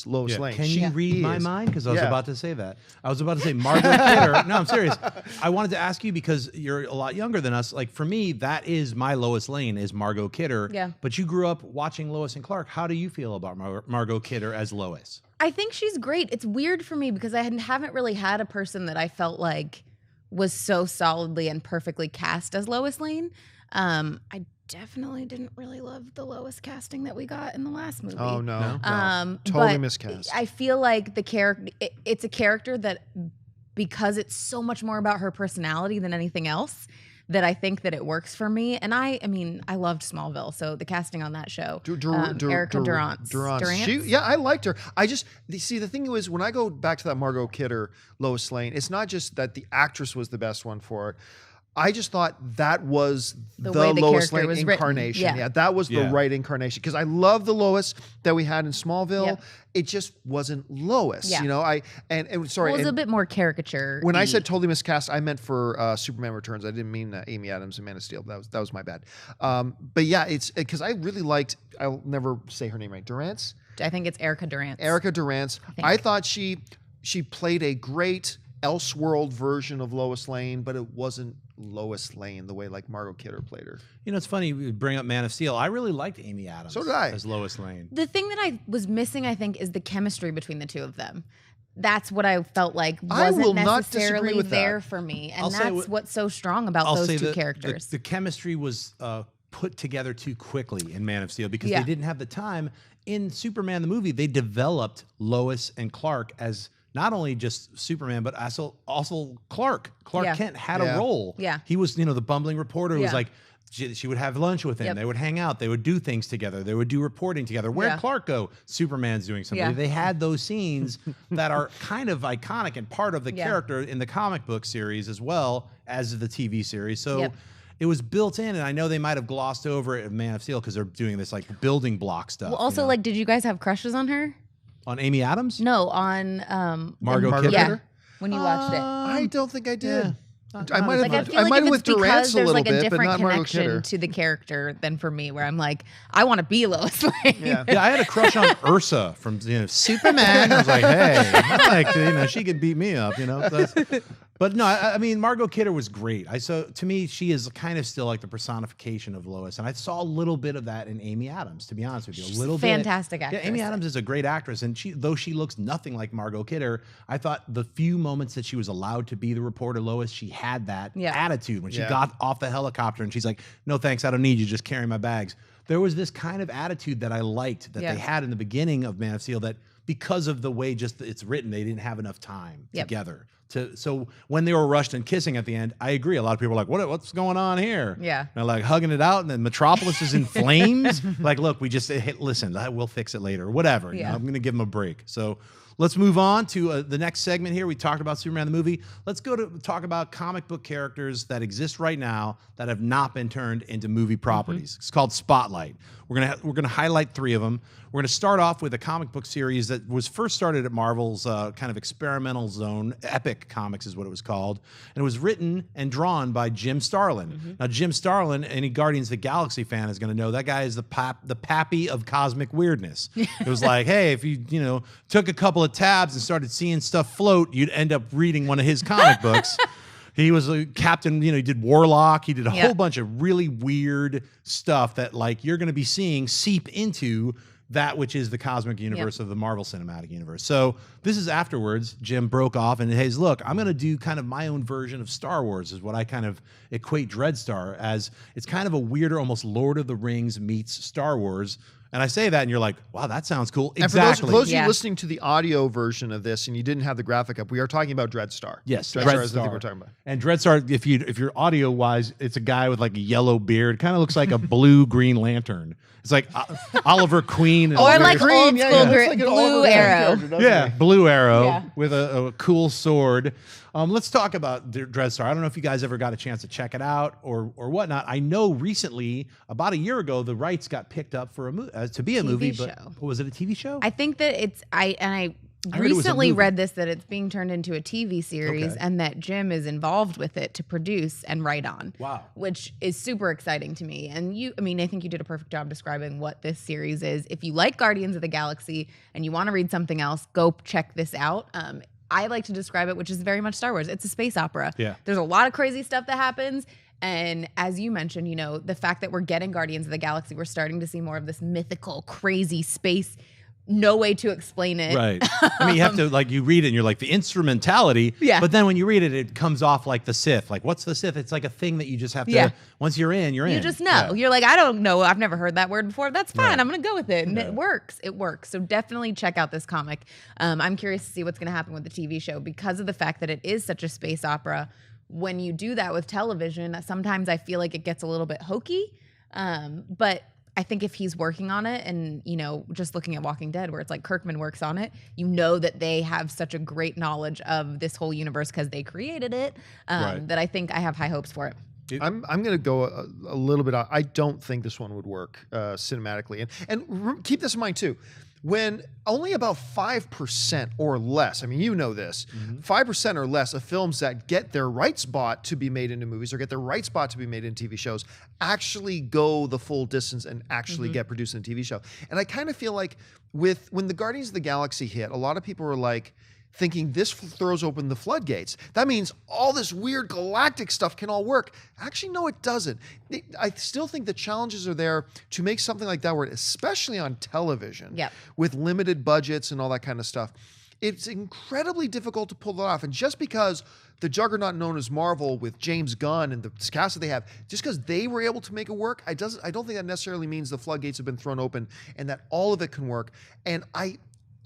Lois Lane. Can you read my mind? Because I was Yeah. about to say that. I was about to say Margot Kidder. No, I'm serious. I wanted to ask you, because you're a lot younger than us. Like, for me, that is my Lois Lane, is Margot Kidder. Yeah. But you grew up watching Lois and Clark. How do you feel about Margot Kidder as Lois? I think she's great. It's weird for me because I haven't really had a person that I felt like was so solidly and perfectly cast as Lois Lane. I definitely didn't really love the Lois casting that we got in the last movie. Oh, no. Totally Totally miscast. I feel like the character, it's a character that, because it's so much more about her personality than anything else, that I think that it works for me. And I loved Smallville, so the casting on that show, Erica Durance. I liked her. The thing was, when I go back to that Margot Kidder, Lois Lane, it's not just that the actress was the best one for it. I just thought that was the Lois Lane incarnation. Yeah, that was the right incarnation. Because I love the Lois that we had in Smallville. Yep. It just wasn't Lois. Yeah. Sorry. Well, it was a bit more caricature. When I said totally miscast, I meant for Superman Returns. I didn't mean Amy Adams and Man of Steel. That was my bad. But yeah, it's because I really liked. I'll never say her name right. Durance. I think it's Erica Durance. Erica Durance. I thought she she played a great Elseworld version of Lois Lane, but it wasn't Lois Lane the way like Margot Kidder played her. You know, it's funny you bring up Man of Steel. I really liked Amy Adams. So did I. As Lois Lane. The thing that I was missing, I think, is the chemistry between the two of them. That's what I felt like wasn't necessarily there for me. And that's what's so strong about those two characters. The chemistry was put together too quickly in Man of Steel because they didn't have the time. In Superman the movie, they developed Lois and Clark as not only just Superman, but also Clark. Clark Kent had a role. Yeah. He was, the bumbling reporter who was like, she would have lunch with him. They would hang out. They would do things together. They would do reporting together. Where'd Clark go? Superman's doing something. They had those scenes that are kind of iconic and part of the character in the comic book series as well as the TV series. So it was built in, and I know they might have glossed over it in Man of Steel because they're doing this like building block stuff. Well, also, like, did you guys have crushes on her? On Amy Adams? No, on Margot Kidder? Yeah, when you watched it. I don't think I did. Yeah. I might have. Like, I feel I like might if have it's with Durant's because a there's little like a bit, but different not Margot Kidder. connection to the character than for me, where I'm like, I want to be Lois Lane. Yeah. Yeah, I had a crush on Ursa from Superman. I was like, hey, I like she could beat me up, But no, I mean, Margot Kidder was great. To me, she is kind of still like the personification of Lois, and I saw a little bit of that in Amy Adams. To be honest with you, She's a little fantastic bit. actress. Yeah, Amy Adams is a great actress, and though she looks nothing like Margot Kidder, I thought the few moments that she was allowed to be the reporter Lois, she had that attitude when she got off the helicopter and she's like, "No thanks, I don't need you. Just carry my bags." There was this kind of attitude that I liked that they had in the beginning of Man of Steel that because of the way it's written, they didn't have enough time together. So when they were rushed and kissing at the end, I agree. A lot of people are like, what's going on here? Yeah. And they're like hugging it out, and then Metropolis is in lines. Like, look, we just listen, we'll fix it later, whatever. Yeah. I'm going to give them a break. So let's move on to the next segment here. We talked about Superman the movie. Let's go to talk about comic book characters that exist right now that have not been turned into movie properties. It's called Spotlight. We're gonna highlight 3 of them. We're gonna start off with a comic book series that was first started at Marvel's kind of experimental zone. Epic Comics is what it was called, and it was written and drawn by Jim Starlin. Now, Jim Starlin, any Guardians of the Galaxy fan is gonna know that guy is the pappy of cosmic weirdness. It was like, hey, if you took a couple of tabs and started seeing stuff float, you'd end up reading one of his comic books. He was a captain, he did Warlock. He did a whole bunch of really weird stuff that like you're going to be seeing seep into that which is the cosmic universe of the Marvel Cinematic Universe. So this is afterwards, Jim broke off and hey, look, I'm going to do kind of my own version of Star Wars is what I kind of equate Dreadstar as. It's kind of a weirder, almost Lord of the Rings meets Star Wars. And I say that, and you're like, wow, that sounds cool. Exactly. And for those of you listening to the audio version of this and you didn't have the graphic up, we are talking about Dreadstar. Yes, Dreadstar is the thing we're talking about. And Dreadstar, if you're audio wise, it's a guy with like a yellow beard, kind of looks like a blue Green Lantern. It's like Oliver Queen. Or like old school like Blue Arrow. Yeah, Blue Arrow with a cool sword. Let's talk about Dreadstar. I don't know if you guys ever got a chance to check it out or whatnot. I know recently, about a year ago, the rights got picked up for to be a movie. But was it a TV show? I think that I recently read this that it's being turned into a TV series and that Jim is involved with it to produce and write on. Wow. Which is super exciting to me. And I think you did a perfect job describing what this series is. If you like Guardians of the Galaxy and you want to read something else, go check this out. I like to describe it, which is very much Star Wars. It's a space opera. Yeah. There's a lot of crazy stuff that happens. And as you mentioned, the fact that we're getting Guardians of the Galaxy, we're starting to see more of this mythical, crazy space. No way to explain it. Right. I mean, you have to, you read it and you're like, the instrumentality. Yeah. But then when you read it, it comes off like the Sith. Like, what's the Sith? It's like a thing that you just have to, once you're in, you're in. You just know. Yeah. You're like, I don't know. I've never heard that word before. That's fine. Right. I'm going to go with it. And it works. It works. So definitely check out this comic. I'm curious to see what's going to happen with the TV show because of the fact that it is such a space opera. When you do that with television, sometimes I feel like it gets a little bit hokey. But I think if he's working on it and, just looking at Walking Dead where it's like Kirkman works on it, that they have such a great knowledge of this whole universe because they created it, that I think I have high hopes for it. I'm going to go a little bit. I don't think this one would work cinematically. And keep this in mind too. When only about 5% or less, I mean, you know this, 5% or less of films that get their rights bought to be made into movies or get their rights bought to be made into TV shows actually go the full distance and actually get produced in a TV show. And I kind of feel like when the Guardians of the Galaxy hit, a lot of people were like, thinking this throws open the floodgates. That means all this weird galactic stuff can all work. Actually, no, it doesn't. I still think the challenges are there to make something like that work, especially on television, with limited budgets and all that kind of stuff. It's incredibly difficult to pull that off. And just because the juggernaut known as Marvel with James Gunn and the cast that they have, just because they were able to make it work, I don't think that necessarily means the floodgates have been thrown open and that all of it can work. And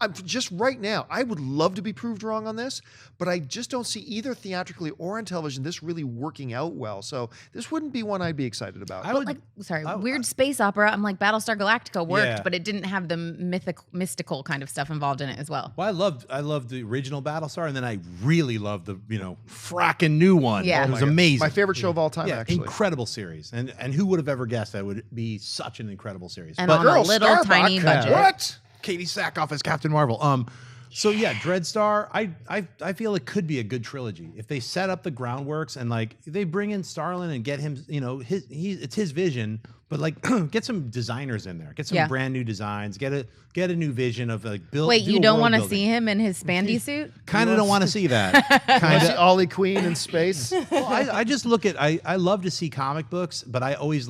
I'm just right now, I would love to be proved wrong on this, but I just don't see either theatrically or on television this really working out well. So this wouldn't be one I'd be excited about. Weird space opera. I'm like, Battlestar Galactica worked, but it didn't have the mystical kind of stuff involved in it as well. Well, I loved the original Battlestar, and then I really loved the fracking new one. Yeah, it was amazing. My favorite show of all time, actually. Incredible series, and who would have ever guessed that would be such an incredible series? And on a little tiny budget. What? Katie Sackhoff as Captain Marvel. So yeah, Dreadstar. I feel it could be a good trilogy if they set up the groundworks and like they bring in Starlin and get him. It's his vision, but like get some designers in there, get some brand new designs, get a new vision of like build. Wait, you don't want to see him in his spandy suit? Kind of don't want to see that. Kind of Ollie Queen in space. Well, I just look at I love to see comic books, but I always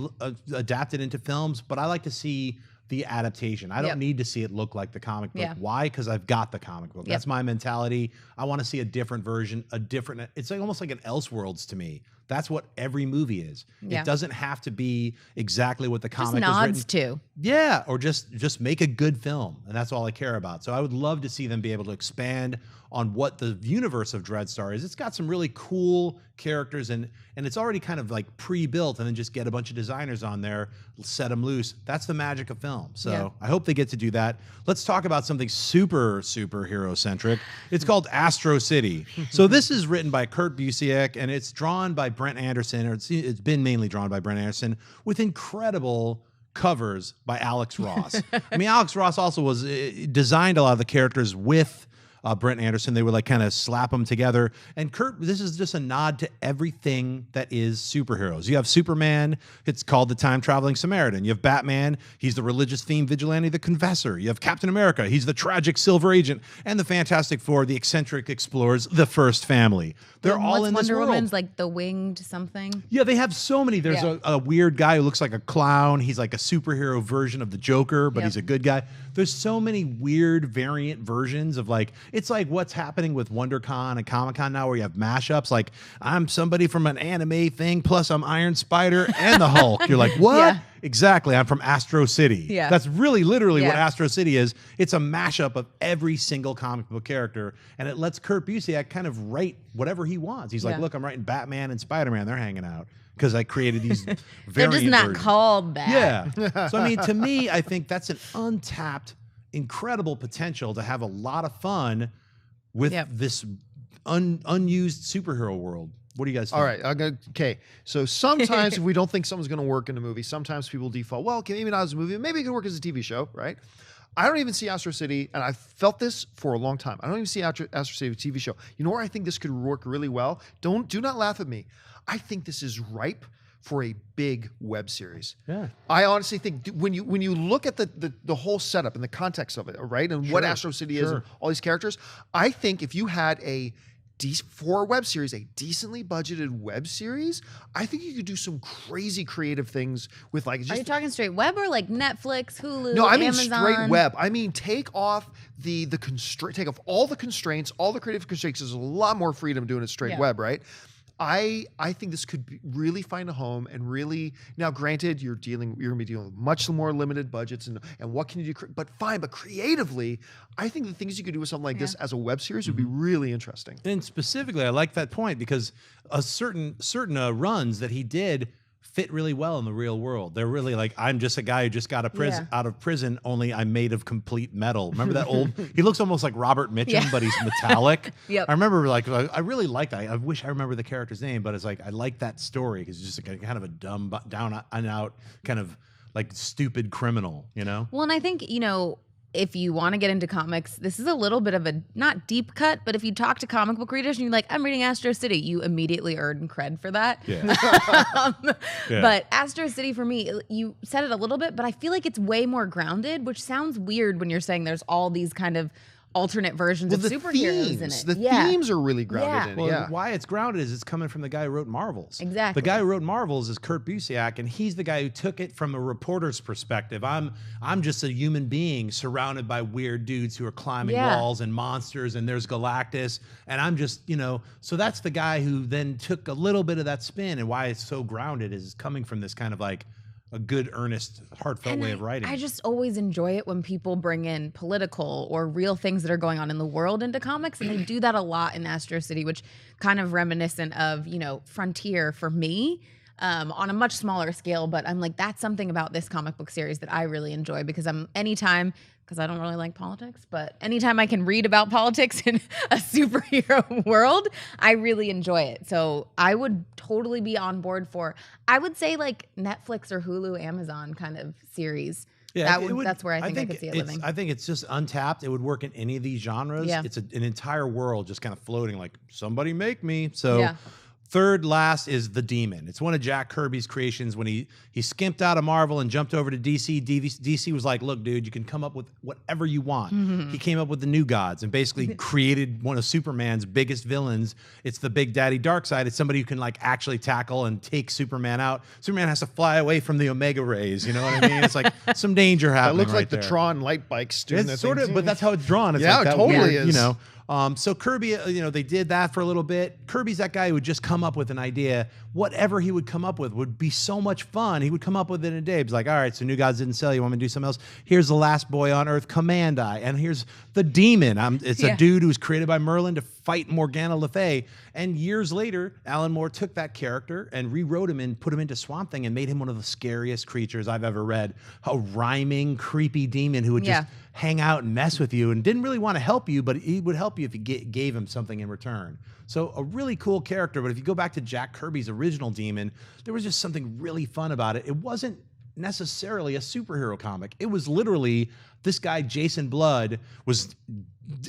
adapt it into films. But I like to see the adaptation. I don't need to see it look like the comic book. Why? Because I've got the comic book. That's my mentality. I want to see a different version, it's like almost like an Elseworlds to me. That's what every movie is. It doesn't have to be exactly what the comic just is nods written. to. Yeah, or just make a good film, and that's all I care about. So I would love to see them be able to expand on what the universe of Dreadstar is. It's got some really cool characters, and it's already kind of like pre-built, and then just get a bunch of designers on there, set them loose. That's the magic of film. So I hope they get to do that. Let's talk about something superhero centric. It's called Astro City. So this is written by Kurt Busiek, and it's drawn by Brent Anderson, or it's been mainly drawn by Brent Anderson, with incredible covers by Alex Ross. I mean, Alex Ross also was designed a lot of the characters with Brent Anderson. They would like kind of slap them together. And Kurt, this is just a nod to everything that is superheroes. You have Superman, it's called the Time Traveling Samaritan. You have Batman, he's the religious themed vigilante, the Confessor. You have Captain America, he's the tragic Silver Agent. And the Fantastic Four, the eccentric explorers, the First Family. They're all in this world. Wonder Woman's like the winged something. Yeah, they have so many. There's a weird guy who looks like a clown. He's like a superhero version of the Joker, but he's a good guy. There's so many weird variant versions of like, it's like what's happening with WonderCon and Comic-Con now, where you have mashups. Like, I'm somebody from an anime thing, plus I'm Iron Spider and the Hulk. You're like, what? Yeah. Exactly. I'm from Astro City. Yeah. That's really literally what Astro City is. It's a mashup of every single comic book character, and it lets Kurt Busiek kind of write whatever he wants. He's like, look, I'm writing Batman and Spider-Man. They're hanging out because I created these variant They're just not versions. Called that. Yeah. So, I mean, to me, I think that's an untapped, incredible potential to have a lot of fun with this unused superhero world. What do you guys think? All right. Okay. So sometimes if we don't think something's going to work in a movie, sometimes people default, well, okay, maybe not as a movie, maybe it could work as a TV show, right? I don't even see Astro City, and I've felt this for a long time. I don't even see Astro City TV show. You know where I think this could work really well? Do not laugh at me. I think this is ripe for a big web series. Yeah. I honestly think when you look at the whole setup and the context of it, right, and what Astro City is and all these characters, I think if you had for a web series, a decently budgeted web series, I think you could do some crazy creative things with like. Are you talking straight web or like Netflix, Hulu? No, I mean Amazon? Straight web. I mean take off take off all the constraints, all the creative constraints. There's a lot more freedom doing it straight web, right? I think this could really find a home and really, now granted, you're going to be dealing with much more limited budgets and what can you do, but creatively, I think the things you could do with something like this as a web series would be really interesting. And specifically, I like that point because a certain runs that he did fit really well in the real world. They're really like, I'm just a guy who just got out of prison, only I'm made of complete metal. Remember that old, he looks almost like Robert Mitchum, but he's metallic. I remember like, I really like that. I wish I remember the character's name, but it's like, I like that story because it's just like kind of a dumb, down and out kind of like stupid criminal, you know? Well, and I think, if you want to get into comics, this is a little bit of a, not deep cut, but if you talk to comic book readers and you're like, I'm reading Astro City, you immediately earn cred for that. But Astro City for me, you said it a little bit, but I feel like it's way more grounded, which sounds weird when you're saying there's all these kind of alternate versions of the superheroes themes, in it. the themes are really grounded in it. Well, Yeah. why it's grounded is it's coming from the guy who wrote Marvels. Exactly. The guy who wrote Marvels is Kurt Busiek, and he's the guy who took it from a reporter's perspective. I'm just a human being surrounded by weird dudes who are climbing walls and monsters, and there's Galactus, and I'm just, so that's the guy who then took a little bit of that spin, and why it's so grounded is coming from this kind of like a good, earnest, heartfelt way of writing. I just always enjoy it when people bring in political or real things that are going on in the world into comics, and they do that a lot in Astro City, which kind of reminiscent of, Frontier for me, on a much smaller scale. But I'm like, that's something about this comic book series that I really enjoy, because because I don't really like politics, but anytime I can read about politics in a superhero world, I really enjoy it. So I would totally be on board for, I would say like Netflix or Hulu, Amazon kind of series. Yeah, that's where I think I could see it living. I think it's just untapped. It would work in any of these genres. Yeah. It's an entire world just kind of floating like, somebody make me. So Yeah. third last is The Demon. It's one of Jack Kirby's creations. When he skimped out of Marvel and jumped over to DC, DC was like, look, dude, you can come up with whatever you want. He came up with the New Gods and basically created one of Superman's biggest villains. It's the Big Daddy Darkseid. It's somebody who can like actually tackle and take Superman out. Superman has to fly away from the Omega rays. You know what I mean? It's like some danger happening. It looks like there. the Tron light bikes doing It's their sort thing, of, but too. that's how it's drawn. It's Yeah, like it that totally weird, is. So Kirby, they did that for a little bit. Kirby's that guy who would just come up with an idea. Whatever he would come up with would be so much fun. He would come up with it in a day. He's like, all right, so New Gods didn't sell. You want me to do something else? Here's the last boy on Earth, Command-Eye. And here's the Demon. It's a dude who was created by Merlin to fight Morgana Le Fay. And years later, Alan Moore took that character and rewrote him and put him into Swamp Thing and made him one of the scariest creatures I've ever read. A rhyming, creepy demon who would just hang out and mess with you and didn't really want to help you, but he would help you if you gave him something in return. So a really cool character. But if you go back to Jack Kirby's original Demon, there was just something really fun about it. It wasn't necessarily a superhero comic. It was literally this guy, Jason Blood, was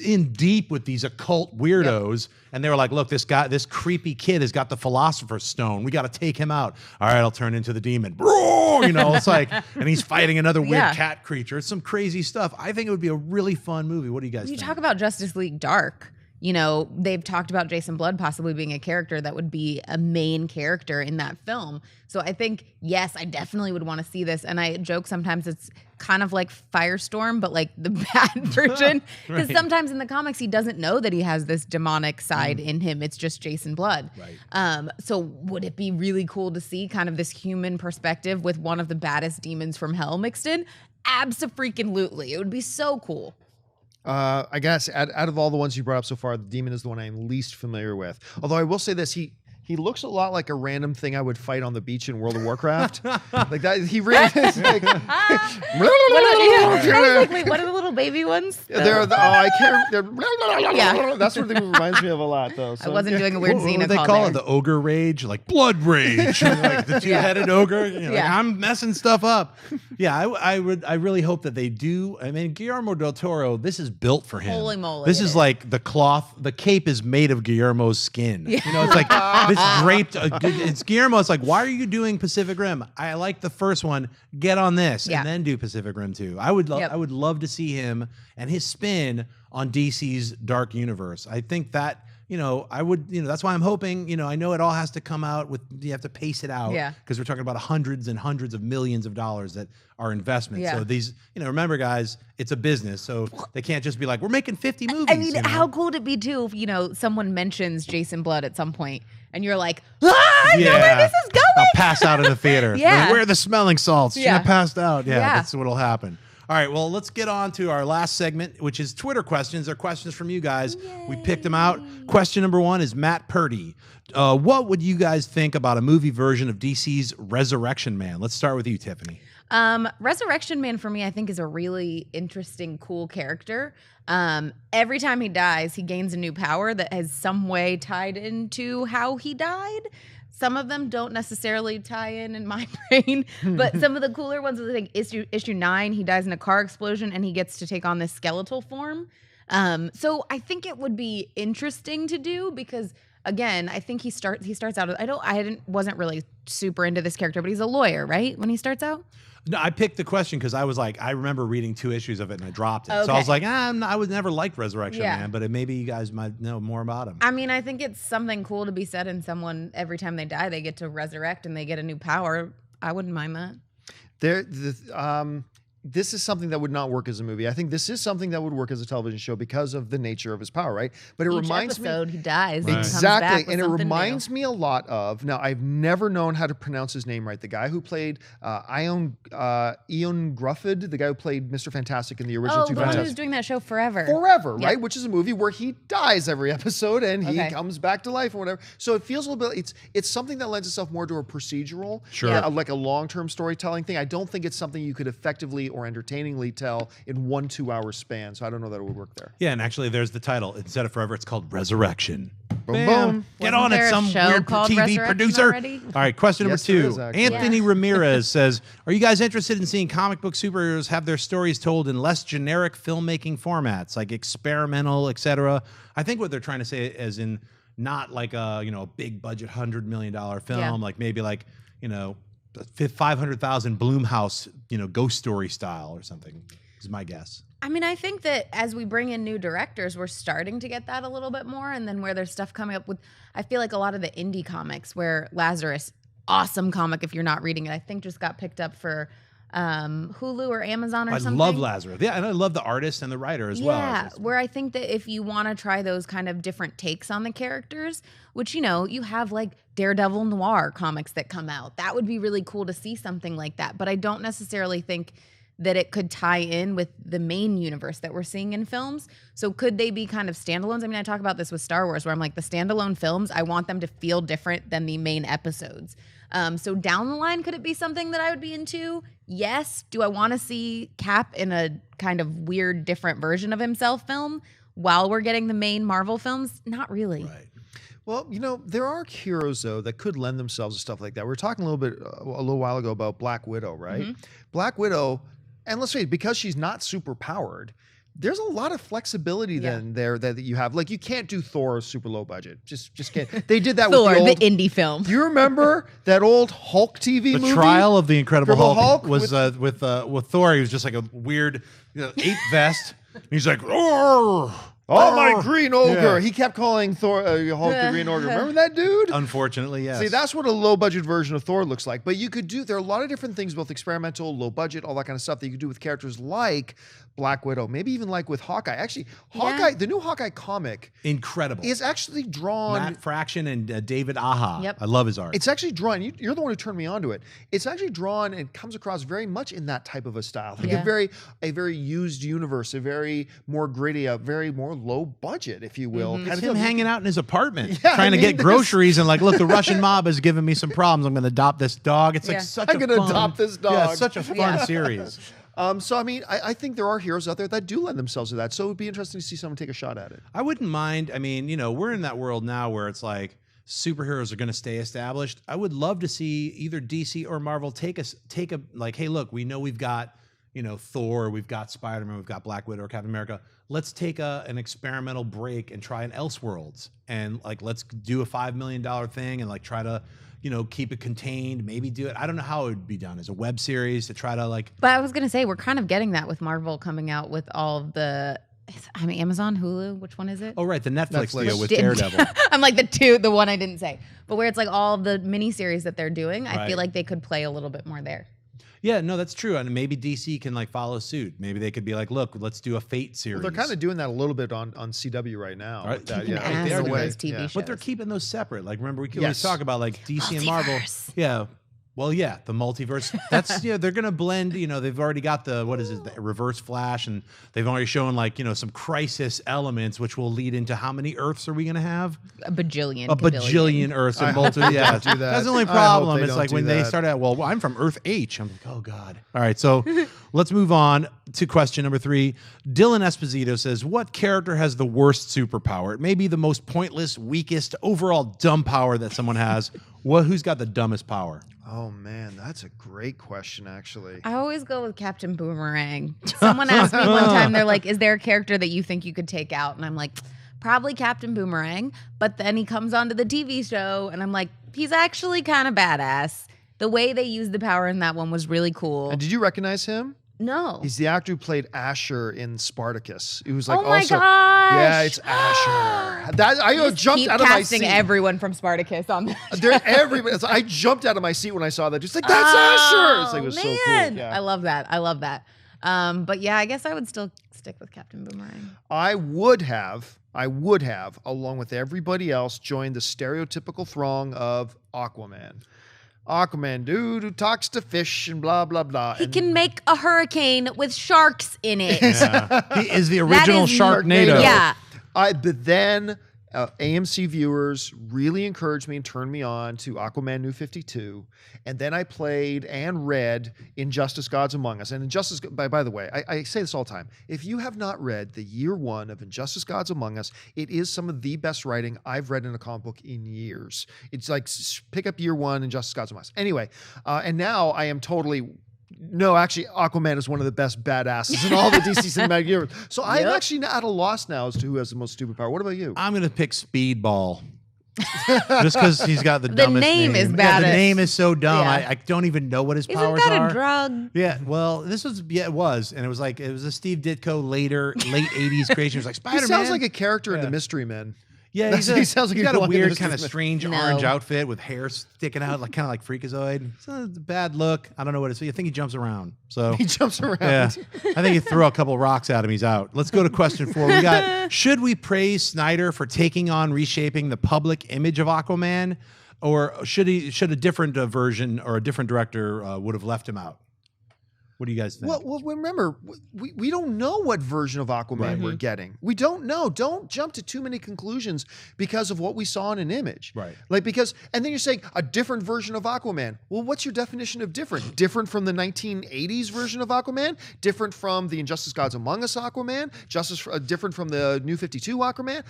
in deep with these occult weirdos. And they were like, look, this creepy kid has got the Philosopher's Stone. We got to take him out. All right, I'll turn into the demon. It's like, and he's fighting another weird cat creature. It's some crazy stuff. I think it would be a really fun movie. What do you guys think? You talk about Justice League Dark. They've talked about Jason Blood possibly being a character that would be a main character in that film. So I think, yes, I definitely would want to see this. And I joke sometimes it's kind of like Firestorm, but like the bad version. Because sometimes in the comics, he doesn't know that he has this demonic side in him. It's just Jason Blood. Right. So would it be really cool to see kind of this human perspective with one of the baddest demons from hell mixed in? Abso-freaking-lutely. It would be so cool. I guess out of all the ones you brought up so far, the Demon is the one I'm least familiar with. Although I will say this, he looks a lot like a random thing I would fight on the beach in World of Warcraft. Like that, he really is like. Wait, what are the little baby ones? I can't. Yeah. That's what it reminds me of a lot, though. I wasn't doing a weird What Xena do they call call there. it? The ogre rage? Like blood rage. Like the two-headed ogre. Like, I'm messing stuff up. Yeah, I really hope that they do. I mean, Guillermo del Toro, this is built for him. Holy moly, This it is is. like the cloth. The cape is made of Guillermo's skin. It's like this draped. It's Guillermo. It's like, why are you doing Pacific Rim? I like the first one. Get on this and then do Pacific Rim 2. I would love to see him and his spin on DC's Dark Universe. I think that, I would, that's why I'm hoping, I know it all has to come out with, you have to pace it out. Yeah. Because we're talking about hundreds and hundreds of millions of dollars that are investments. Yeah. So these, remember guys, it's a business. So they can't just be like, we're making 50 movies. I mean, how cool would it be too if, someone mentions Jason Blood at some point and you're like, I know where this is going. I'll pass out in the theater. Yeah. Like, where are the smelling salts? Should have passed out. Yeah, Yeah. that's what'll happen. All right, well, let's get on to our last segment, which is Twitter questions. They're questions from you guys. Yay. We picked them out. Question number 1 is Matt Purdy. What would you guys think about a movie version of DC's Resurrection Man? Let's start with you, Tiffany. Resurrection Man for me, I think, is a really interesting, cool character. Every time he dies, he gains a new power that has some way tied into how he died. Some of them don't necessarily tie in my brain, but some of the cooler ones, I think issue 9, he dies in a car explosion and he gets to take on this skeletal form. So I think it would be interesting to do because again, I think he starts out. Wasn't really super into this character, but he's a lawyer, right? When he starts out. No, I picked the question because I was like, I remember reading 2 issues of it and I dropped it. So I Okay. was like, I would never like Resurrection Yeah. Man, but maybe you guys might know more about him. I mean, I think it's something cool to be said in someone every time they die, they get to resurrect and they get a new power. I wouldn't mind that. This is something that would not work as a movie. I think this is something that would work as a television show because of the nature of his power, right? But it Each reminds episode, me he dies. Right. And comes back exactly, with and it something reminds new. me a lot of. Now, I've never known how to pronounce his name right. The guy who played Ian Grufford, the guy who played Mr. Fantastic in the original Oh, two the one Fantastic who's doing that show forever. Forever, Yep. right? Which is a movie where he dies every episode and he Okay. comes back to life or whatever. So it feels a little bit. It's something that lends itself more to a procedural, Sure. Yeah. like a long-term storytelling thing. I don't think it's something you could effectively or entertainingly tell in 1-2 hour span. So I don't know that it would work there. Yeah, and actually, there's the title. Instead of Forever, it's called Resurrection. Boom, Bam. boom. Get Wasn't on there it, a some show weird called TV Resurrection producer. already? All right, question Yes, number there 2. is, actually. Anthony Yeah. Ramirez says, are you guys interested in seeing comic book superheroes have their stories told in less generic filmmaking formats, like experimental, etc.? I think what they're trying to say is in not like a big budget $100 million film, Yeah. like maybe like 500,000 Blumhouse, ghost story style or something. Is my guess. I mean, I think that as we bring in new directors, we're starting to get that a little bit more. And then where there's stuff coming up with, I feel like a lot of the indie comics where Lazarus, awesome comic if you're not reading it, I think just got picked up for Hulu or Amazon or I something. love Lazarus. Yeah, and I love the artist and the writer as well. Yeah, It's just- where I think that if you want to try those kind of different takes on the characters, which, you have like Daredevil noir comics that come out, that would be really cool to see something like that. But I don't necessarily think that it could tie in with the main universe that we're seeing in films. So could they be kind of standalones? I mean, I talk about this with Star Wars where I'm like, the standalone films, I want them to feel different than the main episodes. So down the line, could it be something that I would be into? Yes. Do I want to see Cap in a kind of weird, different version of himself film while we're getting the main Marvel films? Not really. Right. Well, there are heroes though that could lend themselves to stuff like that. We were talking a little while ago about Black Widow, right? Mm-hmm. Black Widow, and let's face it, because she's not super powered, there's a lot of flexibility then there that you have. Like you can't do Thor super low budget. Just can't. They did that Thor, with the old indie film. Do you remember that old Hulk TV The movie? trial of the Incredible Incredible Hulk, Hulk was with Thor. He was just like a weird ape vest. He's like, "Roar! Oh, my Green Ogre. Yeah. He kept calling Thor Hulk the Green Ogre. Remember that dude? Unfortunately, yes. See, that's what a low budget version of Thor looks like. But you could there are a lot of different things, both experimental, low budget, all that kind of stuff that you could do with characters like Black Widow, maybe even like with Hawkeye. Actually, Hawkeye, the new Hawkeye comic incredible. is actually drawn. Matt Fraction and David Aja. Yep. I love his art. It's actually drawn. You're the one who turned me onto it. It's actually drawn and comes across very much in that type of a style, like Yeah. a very used universe, a very more gritty, a very more low budget, if you will. Mm-hmm. Kind It's of him feel- hanging out in his apartment, Yeah, trying I to mean, get groceries, and like, look, the Russian mob has given me some problems. I'm going to adopt this dog. It's like Yeah. such I'm a gonna fun, adopt this Yeah, dog. it's such a fun Yeah. series. So I mean, I think there are heroes out there that do lend themselves to that. So it would be interesting to see someone take a shot at it. I wouldn't mind. I mean, we're in that world now where it's like superheroes are going to stay established. I would love to see either DC or Marvel take a like, hey, look, we know we've got Thor, we've got Spider-Man, we've got Black Widow or Captain America. Let's take an experimental break and try an Elseworlds, and like let's do a $5 million thing and like try to keep it contained. Maybe do it. I don't know how it would be done as a web series to try to like. But I was going to say, we're kind of getting that with Marvel coming out with all of the, Amazon, Hulu, which one is it? Oh right, the Netflix Netflix. deal with Didn't- Daredevil. I'm like the one I didn't say. But where it's like all of the miniseries that they're doing, I Right. feel like they could play a little bit more there. Yeah, no, that's true. And maybe DC can like follow suit. Maybe they could be like, look, let's do a Fate series. Well, they're kind of doing that a little bit on CW right now. Right. with that, Keeping yeah, ass they are with doing those it. TV Yeah. shows. But they're keeping those separate. Like, remember, we can Yes. always talk about like DC and Marvel. Multiverse. Yeah. Well, yeah, the multiverse. That's they're gonna blend. They've already got the the Reverse Flash, and they've already shown like some Crisis elements, which will lead into how many Earths are we gonna have? A bajillion. A bajillion Earths and multiple. Yeah, do that. that's the only I hope problem. they It's don't like do when they that. start out. Well, I'm from Earth H. I'm like, oh god. All right, so let's move on to question number 3. Dylan Esposito says, "What character has the worst superpower? It may be the most pointless, weakest, overall dumb power that someone has. Who's got the dumbest power?" Oh man, that's a great question, actually. I always go with Captain Boomerang. Someone asked me one time, they're like, is there a character that you think you could take out? And I'm like, probably Captain Boomerang. But then he comes onto the TV show, and I'm like, he's actually kind of badass. The way they used the power in that one was really cool. And did you recognize him? No. He's the actor who played Asher in Spartacus. He was like, oh my also, gosh. yeah, it's Asher. That I jumped out of my seat. Casting everyone from Spartacus on that. Everybody. I jumped out of my seat when I saw that. Just like, that's Asher. It's like, it was so cool. Yeah. I love that. I love that. But yeah, I guess I would still stick with Captain Boomerang. I would have, along with everybody else, joined the stereotypical throng of Aquaman. Aquaman, dude who talks to fish and blah, blah, blah. He can make a hurricane with sharks in it. Yeah. He is the original Sharknado. Yeah. But then AMC viewers really encouraged me and turned me on to Aquaman New 52. And then I played and read Injustice Gods Among Us. And Injustice, by the way, I say this all the time. If you have not read the year one of Injustice Gods Among Us, it is some of the best writing I've read in a comic book in years. It's like, pick up year one, Injustice Gods Among Us. Anyway, and now I am totally... No, actually, Aquaman is one of the best badasses in all the DC cinematic universe. So I'm actually at a loss now as to who has the most stupid power. What about you? I'm going to pick Speedball. Just because he's got the dumbest name. Is yeah, bad. The name is so dumb. Yeah. I don't even know what his Isn't powers that are. a drug? Yeah, well, it was. And it was a Steve Ditko late 80s creation. It was like Spider-Man. He sounds like a character in The Mystery Men. Yeah, he sounds like he's got a one weird of kind of those- strange orange outfit with hair sticking out, kind of like Freakazoid. It's a bad look. I don't know what it's. I think he jumps around. So He jumps around. yeah, I think you throw a couple rocks at him, he's out. Let's go to question 4. We got: should we praise Snyder for taking on reshaping the public image of Aquaman, or should a different version or a different director would have left him out? What do you guys think? Well, remember, we don't know what version of Aquaman we're getting. We don't know. Don't jump to too many conclusions because of what we saw in an image. Right. And then you're saying a different version of Aquaman. Well, what's your definition of different? Different from the 1980s version of Aquaman? Different from the Injustice Gods Among Us Aquaman? Different from the New 52 Aquaman?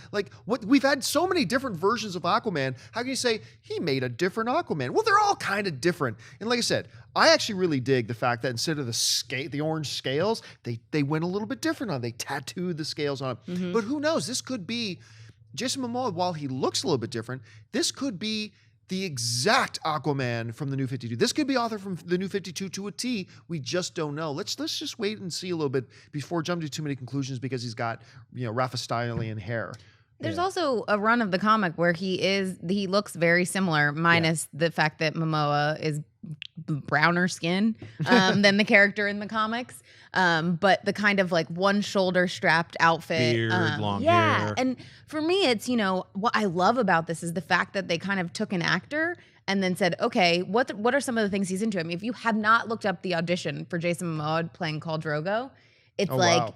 We've had so many different versions of Aquaman. How can you say he made a different Aquaman? Well, they're all kind of different. And like I said, I actually really dig the fact that instead of the orange scales, they went a little bit different on. They tattooed the scales on them. Mm-hmm. But who knows? This could be Jason Momoa. While he looks a little bit different, this could be the exact Aquaman from the New 52. This could be author from the New 52 to a T. We just don't know. Let's just wait and see a little bit before jumping to too many conclusions because he's got Raphastylian hair. There's also a run of the comic where he looks very similar, minus the fact that Momoa is browner skin than the character in the comics. But the kind of like one shoulder strapped outfit. Beard, long hair. And for me, it's, what I love about this is the fact that they kind of took an actor and then said, okay, what are some of the things he's into? I mean, if you have not looked up the audition for Jason Momoa playing Khal Drogo, it's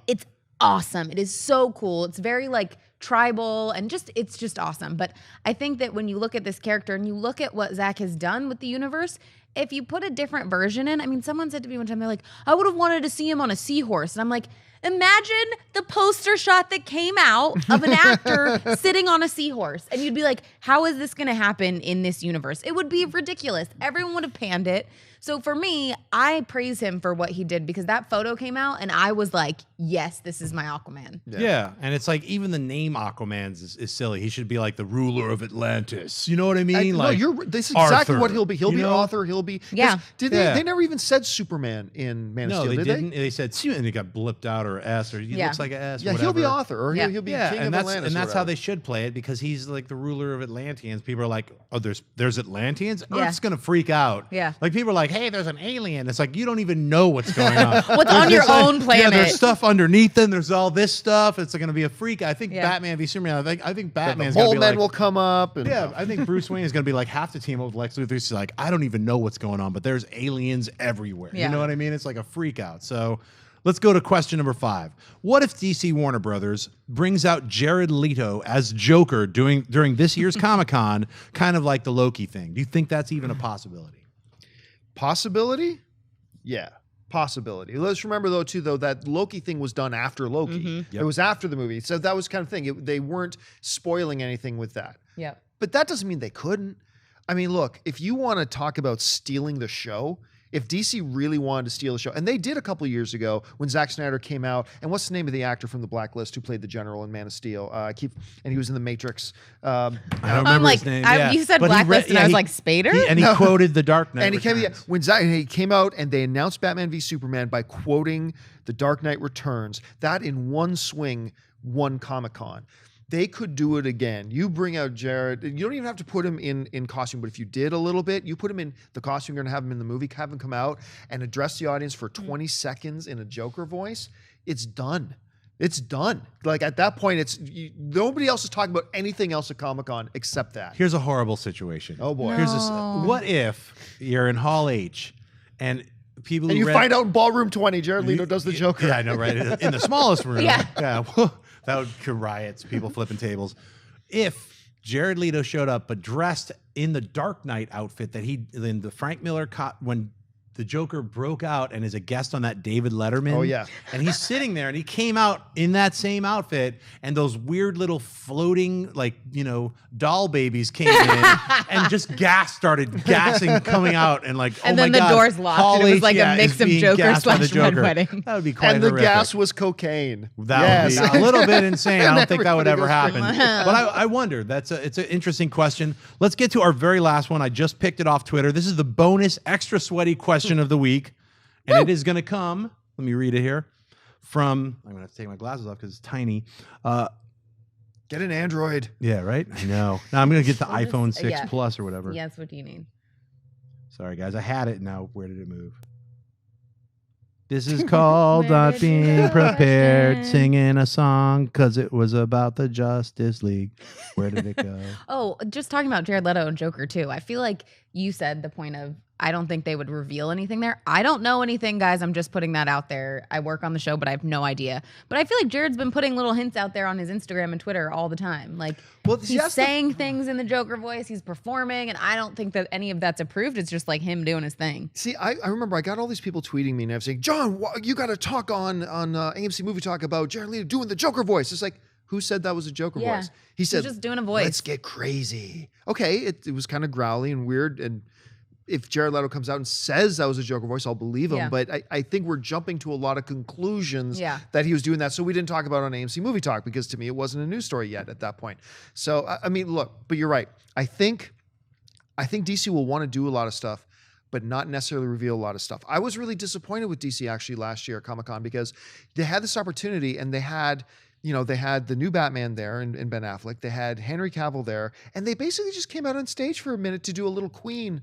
it's awesome. It is so cool. It's very like tribal and it's just awesome. But I think that when you look at this character and you look at what Zach has done with the universe, if you put a different version in, I mean, someone said to me one time, they're like, I would have wanted to see him on a seahorse. And I'm like, imagine the poster shot that came out of an actor sitting on a seahorse. And you'd be like, how is this going to happen in this universe? It would be ridiculous. Everyone would have panned it. So for me, I praise him for what he did because that photo came out and I was like, yes, this is my Aquaman. Yeah. And it's like even the name Aquaman is silly. He should be like the ruler of Atlantis. You know what I mean? This is exactly Arthur, what he'll be. He'll be author. He'll be. Yeah. They never even said Superman in Man of Steel, they did didn't. They said and he got blipped out or S or he looks like an S. Yeah, or he'll be whatever. author or he'll be king of Atlantis. And that's how they should play it because he's like the ruler of Atlanteans. People are like, oh, there's Atlanteans? Earth's going to freak out. Yeah. Like people are like, hey, there's an alien. It's like, you don't even know what's going on. What's on your own planet. Yeah, there's stuff underneath them. There's all this stuff. It's going to be a freak. I think Batman v Superman. I think Batman's going to be like, will come up. And, I think Bruce Wayne is going to be like half the team with Lex Luthor. He's like, I don't even know what's going on, but there's aliens everywhere. Yeah. You know what I mean? It's like a freak out. So let's go to question number 5. What if DC Warner Brothers brings out Jared Leto as Joker during this year's Comic-Con, kind of like the Loki thing? Do you think that's even a possibility? Possibility? Yeah. Possibility. Let's remember though that Loki thing was done after Loki. Mm-hmm. Yep. It was after the movie. So that was kind of thing. They weren't spoiling anything with that. Yeah. But that doesn't mean they couldn't. I mean, look, if you want to talk about stealing the show, If DC really wanted to steal the show, and they did a couple of years ago when Zack Snyder came out, and what's the name of the actor from The Blacklist who played the General in Man of Steel? And he was in The Matrix. I don't remember his name. You said Blacklist, and I was like, Spader? And he quoted The Dark Knight. And he came out and they announced Batman v Superman by quoting The Dark Knight Returns. That in one swing won Comic-Con. They could do it again. You bring out Jared. You don't even have to put him in costume, but if you did a little bit, you put him in the costume you're going to have him in the movie, have him come out and address the audience for 20 seconds in a Joker voice. It's done. It's done. Like at that point, nobody else is talking about anything else at Comic-Con except that. Here's a horrible situation. Oh boy. No. What if you're in Hall H and people and you find out in Ballroom 20, Jared Leto does the Joker. Yeah, I know, right? In the smallest room. Yeah. That would create riots, people flipping tables. If Jared Leto showed up, but dressed in the Dark Knight outfit that in the Frank Miller when the Joker broke out and is a guest on that David Letterman. Oh, yeah. And he's sitting there and he came out in that same outfit and those weird little floating, doll babies came in and just started gassing, coming out and and then the doors locked and it was like a mix of Joker / Red Wedding. That would be quite And the horrific. gas was cocaine. That would be a little bit insane. I don't think that would ever everybody happen. goes But I wonder. It's an interesting question. Let's get to our very last one. I just picked it off Twitter. This is the bonus extra sweaty question of the week. And it is going to come, let me read it here, I'm going to have to take my glasses off because it's tiny. Get an Android. Yeah, right? I know. Now I'm going to get the iPhone 6 Plus or whatever. Yes, what do you need? Sorry, guys. I had it. Now, where did it move? This is called Not Being Prepared, singing a song because it was about the Justice League. Where did it go? Oh, just talking about Jared Leto and Joker, too. I feel like you said the point of, I don't think they would reveal anything there. I don't know anything, guys. I'm just putting that out there. I work on the show, but I have no idea. But I feel like Jared's been putting little hints out there on his Instagram and Twitter all the time. Like, he's saying things in the Joker voice. He's performing, and I don't think that any of that's approved. It's just like him doing his thing. See, I remember I got all these people tweeting me and I was saying, John, you got to talk on AMC Movie Talk about Jared Leto doing the Joker voice. It's like, who said that was a Joker voice? He said, he's just doing a voice. Let's get crazy. Okay, it was kind of growly and weird, and if Jared Leto comes out and says that was a Joker voice, I'll believe him. Yeah. But I think we're jumping to a lot of conclusions that he was doing that. So we didn't talk about it on AMC Movie Talk because to me, it wasn't a news story yet at that point. So, I mean, look, but you're right. I think DC will want to do a lot of stuff, but not necessarily reveal a lot of stuff. I was really disappointed with DC actually last year at Comic-Con because they had this opportunity and they had the new Batman there in Ben Affleck. They had Henry Cavill there, and they basically just came out on stage for a minute to do a little Queen.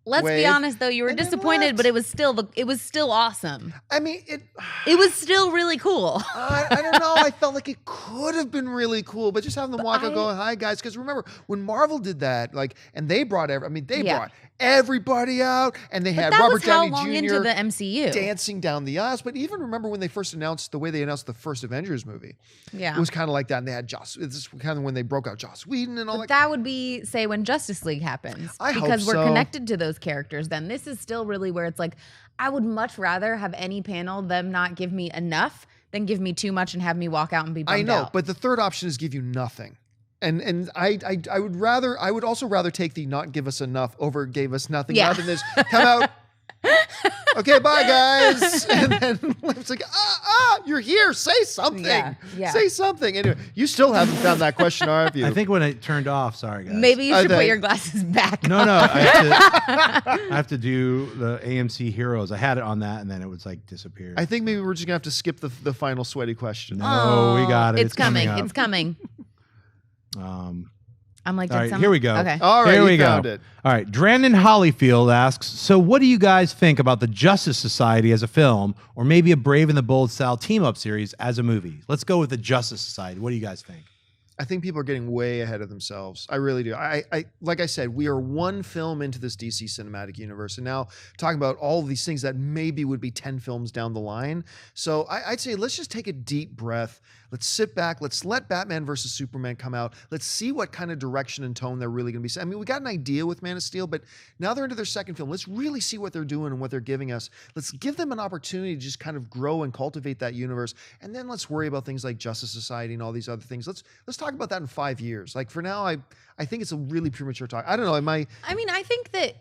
Let's be honest, though, you were disappointed, but it was still awesome. I mean, it was still really cool. I don't know. I felt like it could have been really cool, but just having them walk out going, "Hi guys," because remember when Marvel did that, and they brought brought everybody out, and they had Robert Downey Jr. into the MCU dancing down the aisles. But even remember when they first announced the way they announced the first Avengers movie, it was kind of like that, and they had This is kind of when they broke out Joss Whedon and all that. That would be say when Justice League happens, because we're connected to those characters. Then this is still really where it's like, I would much rather have any panel them not give me enough than give me too much and have me walk out and be bummed out. But the third option is give you nothing. And I would also rather take the not give us enough over gave us nothing rather than this come out. Okay, bye guys. And then it's like, you're here. Say something. Yeah. Say something. Anyway, you still haven't found that question, have you? I think when it turned off, sorry guys. Maybe you should put your glasses back. No, I have to do the AMC Heroes. I had it on that, and then it was like disappeared. I think maybe we're just gonna have to skip the final sweaty question. No, we got it. It's coming. It's coming. I'm like, all right, here we go. Okay. All right, here we found go. it. All right, Brandon Hollyfield asks, so what do you guys think about the Justice Society as a film, or maybe a Brave and the Bold style team-up series as a movie? Let's go with the Justice Society. What do you guys think? I think people are getting way ahead of themselves. I really do. I like I said, we are one film into this DC cinematic universe, and now talking about all of these things that maybe would be 10 films down the line. So I'd say let's just take a deep breath. Let's sit back. Let's let Batman versus Superman come out. Let's see what kind of direction and tone they're really going to be. I mean, we got an idea with Man of Steel, but now they're into their second film. Let's really see what they're doing and what they're giving us. Let's give them an opportunity to just kind of grow and cultivate that universe, and then let's worry about things like Justice Society and all these other things. Let's talk about that in 5 years. Like for now, I think it's a really premature talk. I don't know. I mean, I think that,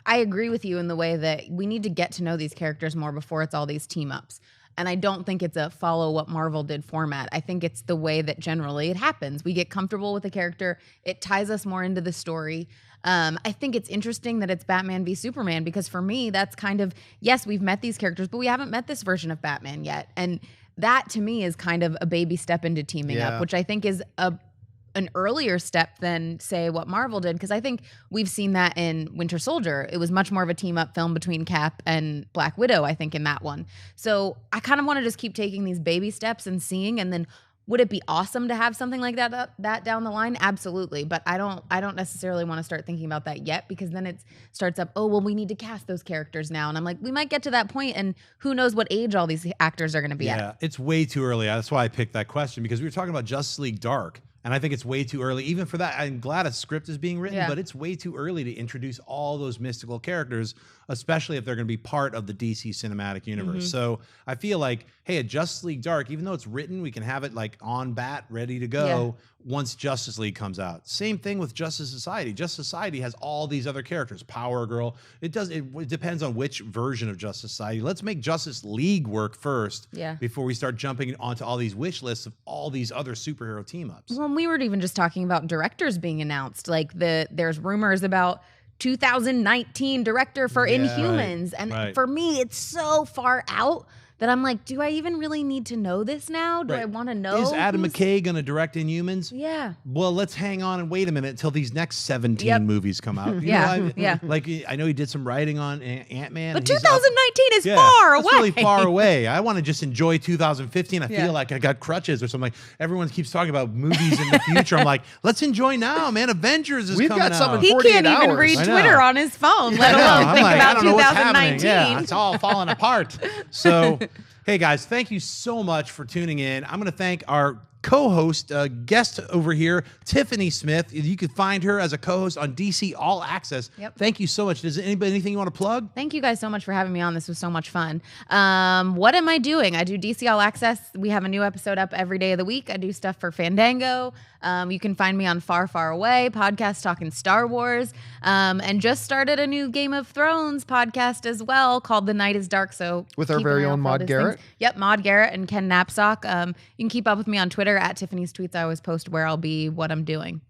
I agree with you in the way that we need to get to know these characters more before it's all these team ups. And I don't think it's a follow what Marvel did format. I think it's the way that generally it happens. We get comfortable with a character. It ties us more into the story. I think it's interesting that it's Batman v Superman because for me, that's kind of, yes, we've met these characters, but we haven't met this version of Batman yet. And that to me is kind of a baby step into teaming up, which I think is an earlier step than, say, what Marvel did, because I think we've seen that in Winter Soldier. It was much more of a team-up film between Cap and Black Widow, I think, in that one. So I kind of want to just keep taking these baby steps and seeing, and then would it be awesome to have something like that down the line? Absolutely, but I don't necessarily want to start thinking about that yet, because then it starts up, oh, well, we need to cast those characters now. And I'm like, we might get to that point, and who knows what age all these actors are going to be at. Yeah, it's way too early. That's why I picked that question, because we were talking about Justice League Dark. And I think it's way too early, even for that. I'm glad a script is being written, but it's way too early to introduce all those mystical characters, especially if they're going to be part of the DC cinematic universe. So I feel like, hey, a Justice League Dark, even though it's written, we can have it like on bat, ready to go once Justice League comes out. Same thing with Justice Society. Justice Society has all these other characters. Power Girl. It depends on which version of Justice Society. Let's make Justice League work first before we start jumping onto all these wish lists of all these other superhero team-ups. Well, we were even just talking about directors being announced. Like there's rumors about 2019 director for Inhumans. And for me, it's so far out that I'm like, do I even really need to know this now? Do I want to know? Is Adam McKay going to direct Inhumans? Yeah. Well, let's hang on and wait a minute until these next 17 movies come out. You know, like, I know he did some writing on Ant-Man. But 2019 is far away. It's really far away. I want to just enjoy 2015. I feel like I got crutches or something. Like, everyone keeps talking about movies in the future. I'm like, let's enjoy now, man. Avengers is coming out. He can't even read Twitter on his phone, let alone think about 2019. Yeah, it's all falling apart. So, hey guys, thank you so much for tuning in. I'm going to thank our co-host, guest over here, Tiffany Smith. You can find her as a co-host on DC All Access. Thank you so much. Does anything you want to plug? Thank you guys so much for having me on. This was so much fun. What am I doing? I do DC All Access. We have a new episode up every day of the week. I do stuff for Fandango. You can find me on Far, Far Away, podcast talking Star Wars, and just started a new Game of Thrones podcast as well called The Night is Dark. So with our very own Maude Garrett. Yep, Maude Garrett and Ken Knapsack. You can keep up with me on Twitter at Tiffany's Tweets. I always post where I'll be, what I'm doing.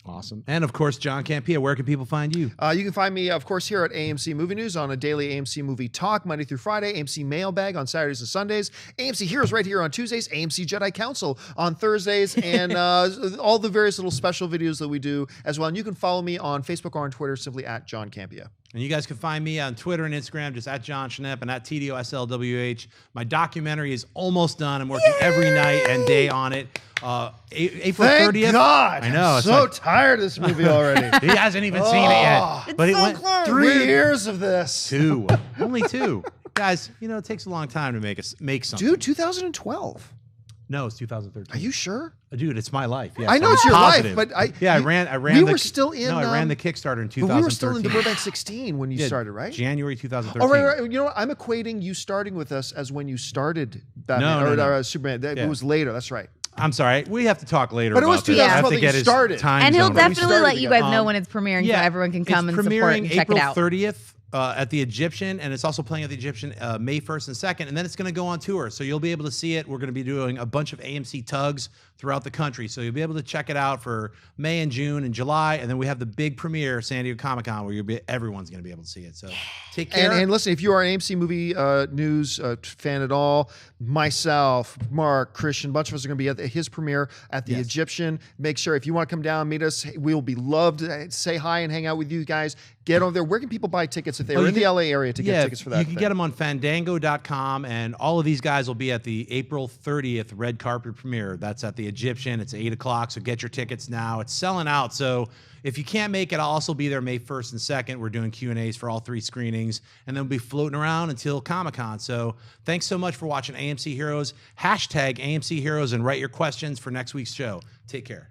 Awesome. And of course, John Campea, where can people find you? You can find me, of course, here at AMC Movie News on a daily AMC Movie Talk, Monday through Friday, AMC Mailbag on Saturdays and Sundays, AMC Heroes right here on Tuesdays, AMC Jedi Council on Thursdays, and all the various little special videos that we do as well. And you can follow me on Facebook or on Twitter simply at John Campea. And you guys can find me on Twitter and Instagram, just at Jon Schnepp and at TDOSLWH. My documentary is almost done. I'm working every night and day on it. April 30th. Thank God. I know. I'm so tired of this movie already. He hasn't even seen it yet. But it went close. 3 years of this. 2. Only 2. Guys, you know, it takes a long time to make something. Dude, 2012. No, it's 2013. Are you sure? Dude, it's my life. Yes, I know I'm it's your positive. life, but I ran. We were still in. No, I ran the Kickstarter in 2013. But we were still in the Burbank 16 when you started, right? January 2013. Oh, right. You know what? I'm equating you starting with us as when you started Batman or Superman. It was later. That's right. I'm sorry. We have to talk later. But it was about this. I have 2012 to get that you his started. time And he'll zone. definitely let you guys know when it's premiering so everyone can come and support and check it out. April 30th. At the Egyptian, and it's also playing at the Egyptian May 1st and 2nd, and then it's going to go on tour. So you'll be able to see it. We're going to be doing a bunch of AMC tugs throughout the country. So you'll be able to check it out for May and June and July, and then we have the big premiere, San Diego Comic-Con, where everyone's going to be able to see it. So take care. And listen, if you are an AMC Movie News fan at all, myself, Mark, Christian, a bunch of us are going to be at his premiere at the Egyptian. Make sure if you want to come down, meet us. We'll be loved to say hi and hang out with you guys. Get over there. Where can people buy tickets if they're in the LA area to get tickets for that? You can get them on Fandango.com, and all of these guys will be at the April 30th red carpet premiere. That's at the Egyptian. It's 8 o'clock, so get your tickets now. It's selling out, so if you can't make it, I'll also be there May 1st and 2nd. We're doing Q&As for all 3 screenings, and then we'll be floating around until Comic-Con. So thanks so much for watching AMC Heroes. # AMC Heroes and write your questions for next week's show. Take care.